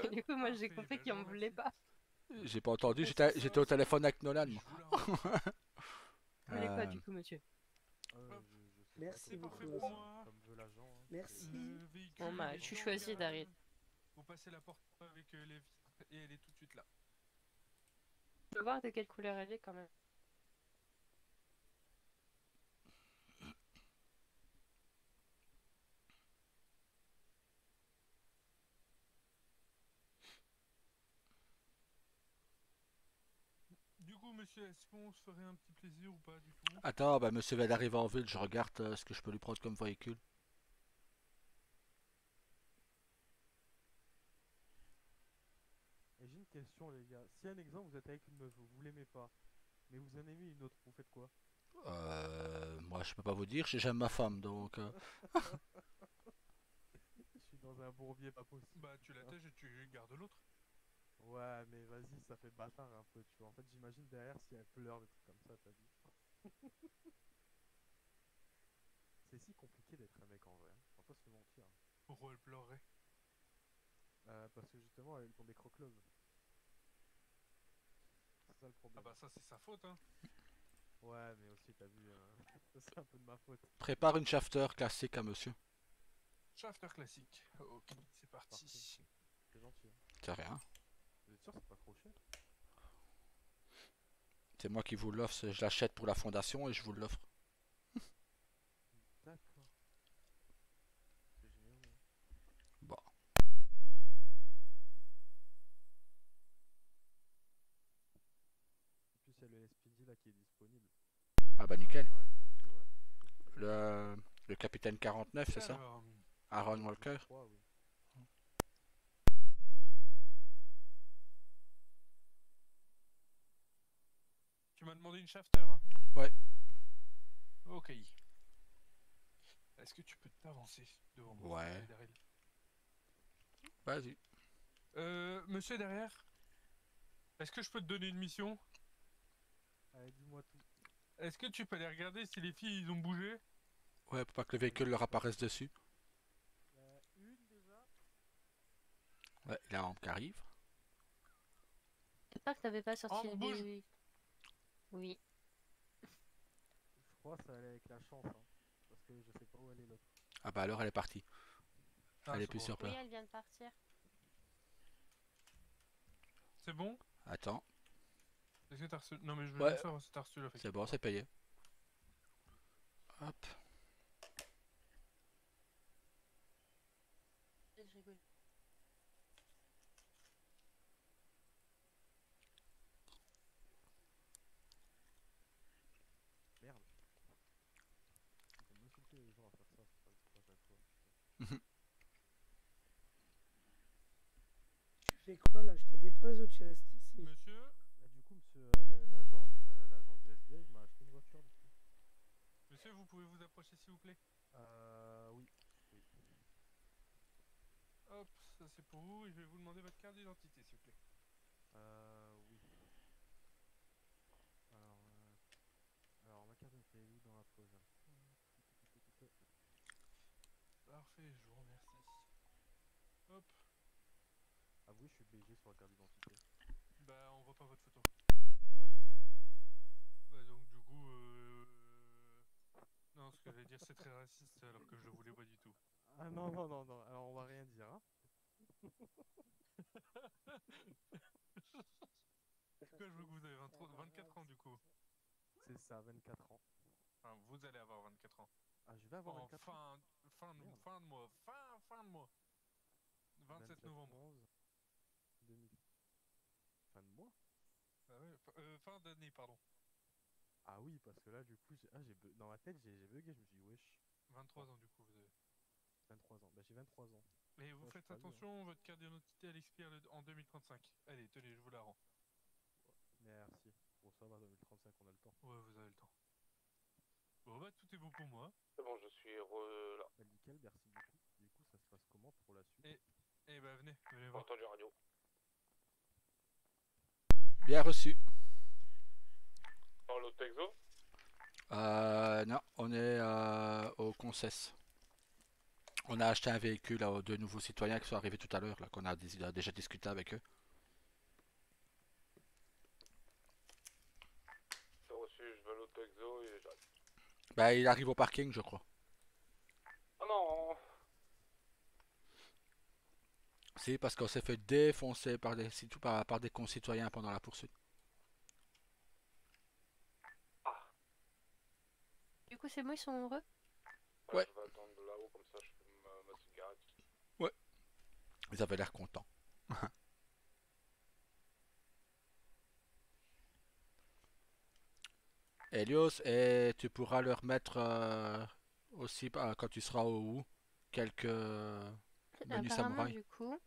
C: Et du coup, moi j'ai compris qu'il en voulait pas.
A: J'ai pas entendu, j'étais au téléphone avec Nolan, moi.
C: Vous voulez quoi du coup, monsieur?
H: Merci beaucoup.
F: Comme veut l'agent. Hein.
H: Merci.
C: Bon, bah, tu choisis d'arrêter.
J: Vous passez la porte avec les vitres et elle est tout de suite là.
C: Je peux voir de quelle couleur elle est quand même.
J: Du coup, monsieur, est-ce qu'on se ferait un petit plaisir ou pas du tout?
A: Attends, bah monsieur va d'arriver en ville, je regarde ce que je peux lui prendre comme véhicule.
F: Et j'ai une question, les gars. Si un exemple, vous êtes avec une meuf, vous l'aimez pas, mais vous en aimez une autre, vous faites quoi?
A: Moi je peux pas vous dire, j'aime ma femme, donc...
F: Je suis dans un bourbier pas possible.
J: Bah, tu la tèches et tu gardes l'autre.
F: Ouais, mais vas-y, ça fait bâtard un peu, tu vois. En fait, j'imagine derrière si elle pleure, des trucs comme ça, t'as dit. C'est si compliqué d'être un mec en vrai, hein. On va pas se mentir.
J: Pourquoi elle pleurerait?
F: Parce que justement, elle tombe croque-love. C'est ça le problème.
J: Ah bah ça c'est sa faute, hein.
F: Ouais, mais aussi, t'as vu, c'est un peu de ma faute.
A: Prépare une shafter classique à monsieur.
J: Shafter classique. Ok, c'est parti.
F: C'est gentil. Hein.
A: C'est rien.
F: Vous êtes sûr que c'est pas trop cher?
A: C'est moi qui vous l'offre, je l'achète pour la fondation et je vous l'offre.
F: D'accord. C'est génial.
A: Bon.
F: Et puis c'est le LSPD là qui est disponible.
A: Ah bah nickel.
F: Il m'a répondu, ouais.
A: Le capitaine 49, c'est ça?
J: Alors,
A: Aaron Walker?
F: Je crois, oui.
J: tu m'as demandé une shafter, hein?
A: Ouais.
J: Ok. Est-ce que tu peux t'avancer devant moi?
A: Ouais.
J: Derrière.
A: Vas-y.
J: Monsieur derrière, est-ce que je peux te donner une mission?
F: Allez, dis-moi tout.
J: Est-ce que tu peux aller regarder si les filles ils ont bougé?
A: Ouais, pour pas que le véhicule leur apparaisse dessus.
F: Une déjà.
A: Ouais, il y a un qui arrive.
C: J'espère que t'avais pas sorti
J: Oh,
C: le
J: bouge.
C: BU. Oui.
F: Je crois que ça allait avec la chance, hein. Parce que je sais pas où elle est l'autre.
A: Ah bah alors elle est partie.
J: Ah,
A: Elle est
J: c'est
A: plus
J: bon.
A: sur
C: Oui,
A: place.
C: elle vient de partir.
J: C'est bon?
A: Attends,
J: Est-ce que t'as reçu? Non mais je veux
A: Ouais.
J: juste savoir si t'as reçu la facture.
A: c'est bon, c'est payé. Hop.
C: Je rigole.
F: Merde. Faut m'insulter les gens à faire ça, c'est pas à chaque fois.
H: Tu fais quoi là? Je te dépose ou tu restes ici?
J: Monsieur,
F: Bah, du coup, monsieur l'agent du FBI, il m'a acheté une voiture du coup.
J: monsieur, vous pouvez vous approcher s'il vous plaît?
F: Oui.
J: ça c'est pour vous et je vais vous demander votre carte d'identité s'il vous plaît.
F: Oui. Alors ma carte d'identité est où dans la pause là?
J: Parfait, je vous remercie. Hop.
F: Ah oui, je suis BG sur la carte d'identité.
J: Bah on voit pas votre photo.
F: Ouais, je sais.
J: Bah donc du coup non, ce que j'allais dire c'est très raciste alors que je le voulais pas du tout.
F: Ah non, non, non, non, alors on va rien dire, hein.
J: Pourquoi je veux que vous avez 24 ans du coup?
F: C'est ça, 24 ans.
J: Enfin, vous allez avoir 24 ans.
F: Ah, je vais avoir
J: En
F: 24 ans.
J: fin de mois. Fin de mois. 27 novembre.
F: 11, 2000. Fin de mois?
J: Ah ouais, fin d'année, pardon.
F: Ah oui, parce que là, du coup, dans ma tête, j'ai bugué, je me suis dit, wesh.
J: 23 ans du coup vous avez.
F: 23 ans. Bah, j'ai 23 ans.
J: Et vous
F: Ouais, je suis
J: faites
F: pas vieux, hein.
J: attention, votre carte d'identité elle expire en 2035. Allez, tenez, je vous la rends.
F: Merci. Bon, ça va, 2035, on a le temps.
J: Ouais, vous avez le temps. Bon bah tout est bon pour moi.
D: C'est bon, je suis là.
F: Bah, nickel, merci beaucoup. Du coup, ça se passe comment pour la suite?
J: Et bah venez
D: J'ai
J: voir.
D: entendu radio.
A: Bien reçu.
D: Dans l'autre exo?
A: Non, on est au Concess. On a acheté un véhicule aux deux nouveaux citoyens qui sont arrivés tout à l'heure, là, qu'on a déjà discuté avec eux.
D: C'est reçu, je vais à l'autre exo et j'arrive.
A: Bah, il arrive au parking, je crois.
D: Ah non!
A: Si, parce qu'on s'est fait défoncer par des concitoyens pendant la poursuite.
C: Du coup, c'est bon, ils sont heureux?
A: Ouais.
D: Je vais attendre là-haut, comme ça je fais ma cigarette.
A: Ouais. Ils avaient l'air contents. Helios, et tu pourras leur mettre aussi, quand tu seras au OU, quelques menus
C: Apparemment,
A: samouraï.
C: du coup,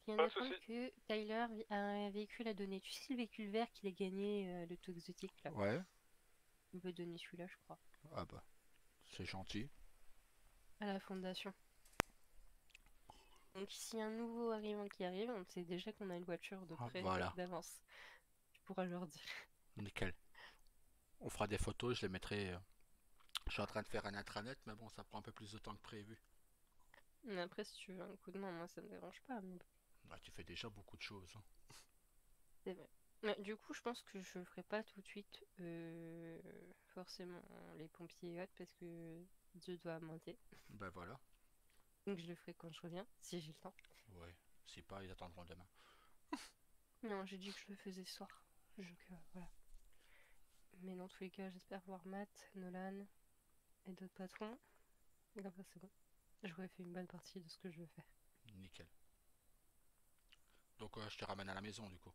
C: il y en
D: Pas
C: a
D: de soucis.
C: un que Tyler a un véhicule à donner. Tu sais, le véhicule vert qu'il a gagné, le tout exotique là.
A: Ouais.
C: On peut donner celui-là, je crois,
A: Ah bah, c'est gentil.
C: à la fondation. Donc, si un nouveau arrivant qui arrive, on sait déjà qu'on a une voiture de
A: Ah,
C: près
A: voilà.
C: d'avance. Tu pourras leur dire.
A: Nickel. On fera des photos, je les mettrai. Je suis en train de faire un intranet, mais bon, ça prend un peu plus de temps que prévu.
C: Mais après, si tu veux un coup de main, moi ça me dérange pas. Mais bon,
A: Ah, tu fais déjà beaucoup de choses, hein.
C: c'est vrai. Mais du coup, je pense que je ferai pas tout de suite forcément les pompiers et autres parce que Dieu doit monter.
A: Ben voilà.
C: Donc, je le ferai quand je reviens, si j'ai le temps.
A: Ouais. Si pas, ils attendront demain.
C: Non, j'ai dit que je le faisais ce soir. Donc, voilà. Mais dans tous les cas, j'espère voir Matt, Nolan et d'autres patrons. Et comme ça, c'est bon. J'aurais fait une bonne partie de ce que je veux faire.
A: Nickel. Donc, je te ramène à la maison, du coup.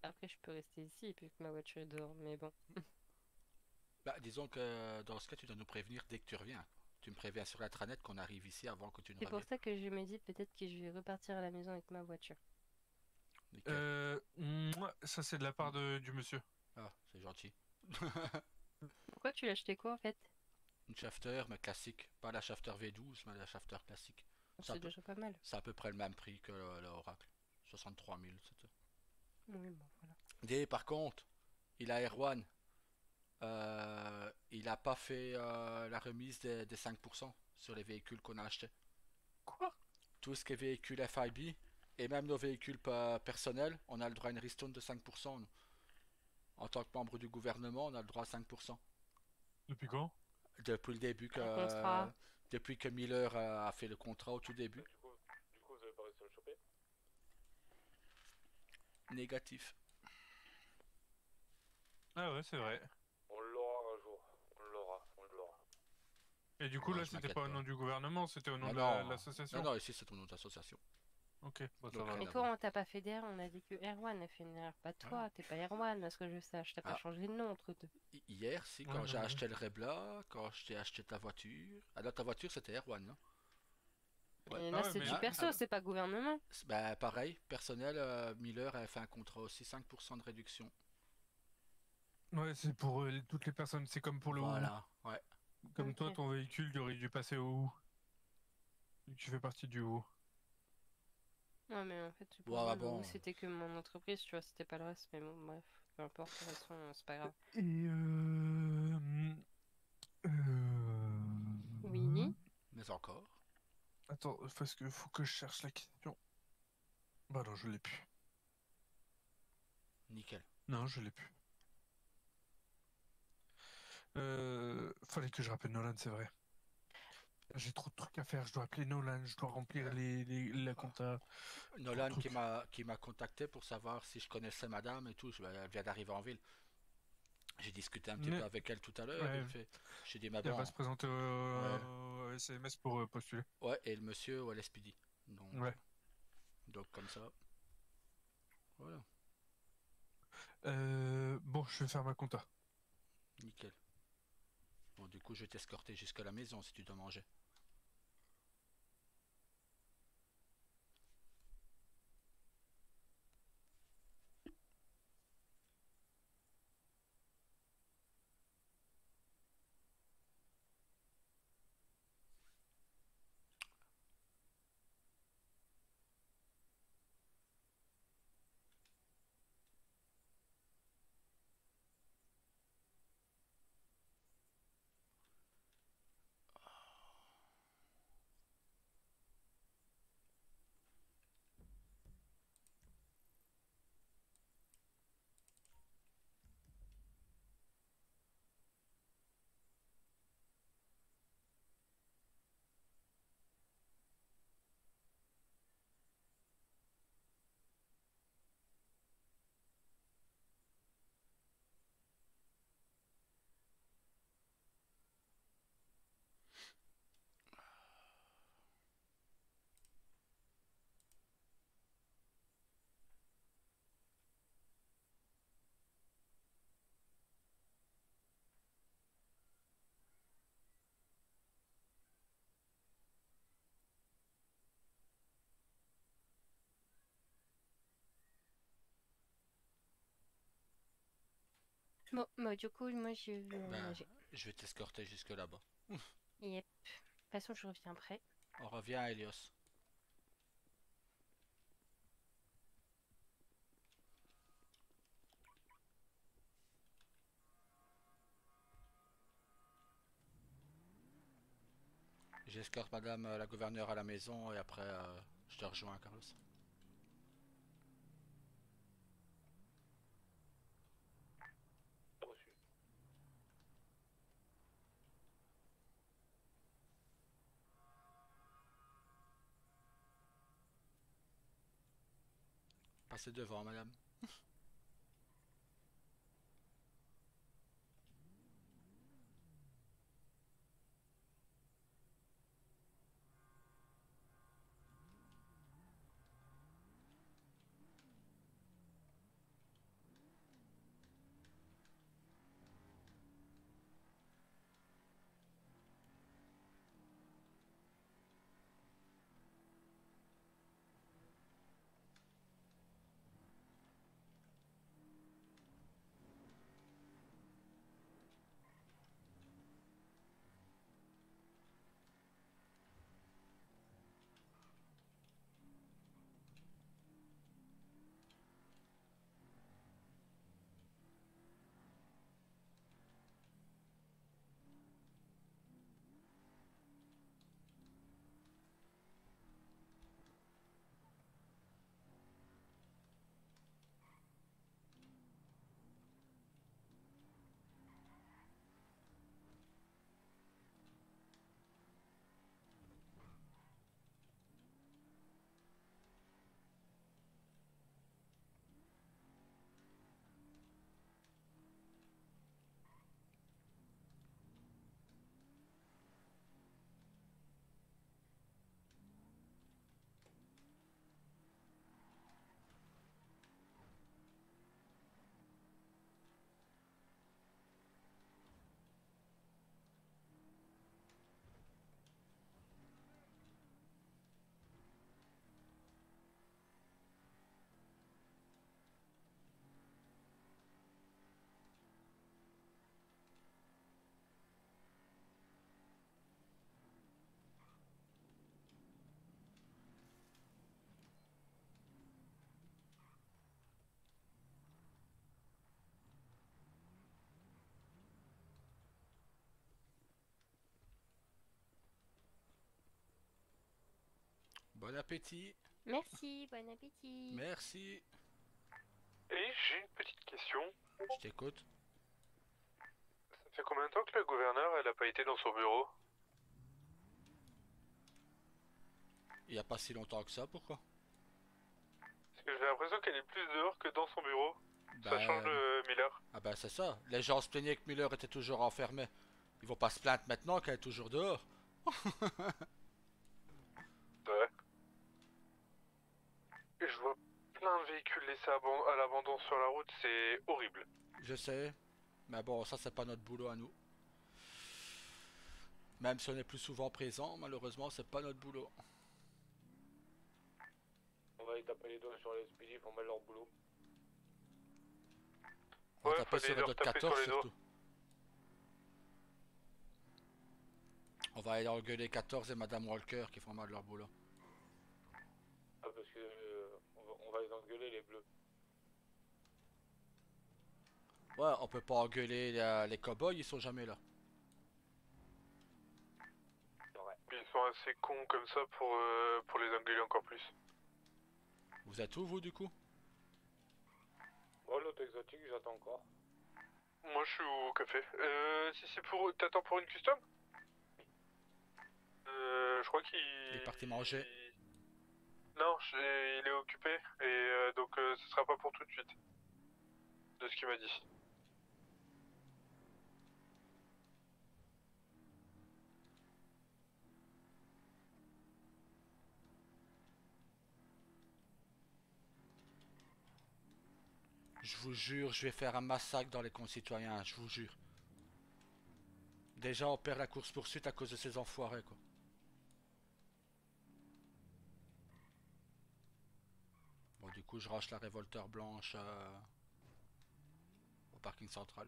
C: Après, je peux rester ici puisque ma voiture est dehors, mais bon.
A: Bah, disons que dans ce cas, tu dois nous prévenir dès que tu reviens. Tu me préviens sur l'intranet qu'on arrive ici avant que tu ne
C: C'est pour
A: reviennes.
C: ça que je me dis peut-être que je vais repartir à la maison avec ma voiture.
A: Nickel.
J: Ça c'est de la part du monsieur.
A: Ah, c'est gentil.
C: Pourquoi tu l'as acheté quoi en fait?
A: Une shafter, mais classique. Pas la shafter V12, mais la shafter classique.
C: C'est déjà pas mal.
A: C'est à peu près le même prix que l'Oracle. 63 000, c'était.
C: Oui, bon, voilà.
A: Et par contre, il a Erwan. Il a pas fait la remise des 5% sur les véhicules qu'on a achetés.
J: Quoi?
A: Tout ce qui est véhicule FIB et même nos véhicules personnels, on a le droit à une ristourne de 5%. Nous. En tant que membre du gouvernement, on a le droit à 5%.
J: Depuis quand?
A: Depuis le début depuis que Miller a fait le contrat au tout début.
D: Du coup, vous avez pas réussi à le choper?
A: Négatif.
J: Ah ouais, c'est vrai.
D: On l'aura un jour. On l'aura.
J: Et du coup,
A: Ouais,
J: là,
A: je
J: c'était
A: m'inquiète
J: pas au
A: pas.
J: nom du gouvernement, c'était au nom de
A: non,
J: l'association.
A: non, ici c'est au nom de l'association.
J: Ok, bon, ça
A: Donc,
J: va.
A: rien
C: Et
A: à
C: toi,
A: voir.
C: on t'a pas fait d'erreur, on a dit que Erwan a fait une erreur, pas toi, t'es pas Erwan, à ce que je sache, t'as pas
A: Ah.
C: changé de nom entre deux.
A: Hier, si, quand j'ai acheté le Rebla, quand je t'ai acheté ta voiture. Alors ta voiture c'était Erwan, non?
C: Et là, c'est du perso, c'est pas gouvernement.
A: Bah pareil, personnel, Miller a fait un contrat aussi, 5% de réduction.
J: Ouais, c'est pour toutes les personnes, c'est comme pour le
A: Voilà, ouais.
J: Comme toi,
C: Ok.
J: ton véhicule, il aurait dû passer au Tu fais partie du haut.
C: Ouais, mais en fait, pour
A: Ouais,
C: moi,
A: bah
C: le
A: bon.
C: haut, c'était que mon entreprise, tu vois, c'était pas le reste. Mais bon, bref, peu importe, de toute façon, c'est pas grave.
J: Et
C: Oui.
A: Mais encore.
J: Attends, parce que faut que je cherche la question. Bah non, je l'ai plus.
A: Nickel.
J: Non, je l'ai plus. Fallait que je rappelle Nolan, c'est vrai. J'ai trop de trucs à faire, je dois appeler Nolan, je dois remplir la compta.
A: Nolan
J: truc.
A: qui m'a contacté pour savoir si je connaissais madame et tout. Elle vient d'arriver en ville. J'ai discuté un petit peu avec elle tout à l'heure.
J: Ouais,
A: J'ai dit, mais
J: elle va
A: bon.
J: se présenter
A: Ouais.
J: au SMS pour postuler.
A: Ouais, et le monsieur au LSPD.
J: Ouais.
A: Donc comme ça. Voilà.
J: Bon, je vais faire ma compta.
A: Nickel. Bon, du coup, je vais t'escorter jusqu'à la maison si tu dois manger.
C: Bon, bah, du coup, moi, je vais
A: Ben,
C: nager.
A: je vais t'escorter jusque là-bas.
C: Yep. De toute façon, je reviens après.
A: On revient à Helios. J'escorte madame la gouverneure à la maison et après je te rejoins, Carlos.
D: Reçu.
A: Passez devant, madame. Bon appétit.
C: Merci, bon appétit.
A: Merci.
J: Et j'ai une petite question.
A: Je t'écoute.
J: Ça fait combien de temps que la gouverneure, elle a pas été dans son bureau?
A: Il y a pas si longtemps que ça, pourquoi?
J: Parce que j'ai l'impression qu'elle est plus dehors que dans son bureau. Ça
A: Ben,
J: change de Miller.
A: Ah ben c'est ça. Les gens se plaignaient que Miller était toujours enfermé. Ils vont pas se plaindre maintenant qu'elle est toujours dehors.
J: Ouais. Et je vois plein de véhicules laissés à l'abandon sur la route, c'est horrible.
A: Je sais. Mais bon, ça c'est pas notre boulot à nous. Même si on est plus souvent présent, malheureusement c'est pas notre boulot.
D: On va les taper les doigts sur les SPD pour mettre leur boulot.
A: On va
J: Ouais,
A: taper
J: fallait
A: sur les
J: leur
A: autres
J: taper
A: 14
J: sur les doigts.
A: surtout. On va aller engueuler 14 et Madame Walker qui font mal leur boulot.
D: Ah, parce que on va les engueuler les bleus.
A: Ouais, on peut pas engueuler les cowboys, ils sont jamais là.
J: Ils sont assez cons comme ça pour les engueuler encore plus.
A: Vous êtes où vous du coup?
D: Oh, l'autre exotique, j'attends encore.
J: Moi je suis au café. Si c'est pour... T'attends pour une custom? Je crois qu'il...
A: Il est parti manger.
J: Non, il est occupé et donc ce sera pas pour tout de suite. De ce qu'il m'a dit.
A: Je vous jure, je vais faire un massacre dans les concitoyens, je vous jure. Déjà on perd la course poursuite à cause de ces enfoirés quoi. Bon du coup je range la révolteur blanche au parking central.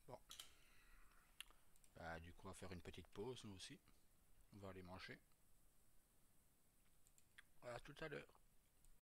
A: Bon. Bah du coup on va faire une petite pause nous aussi. On va aller manger. À tout à l'heure.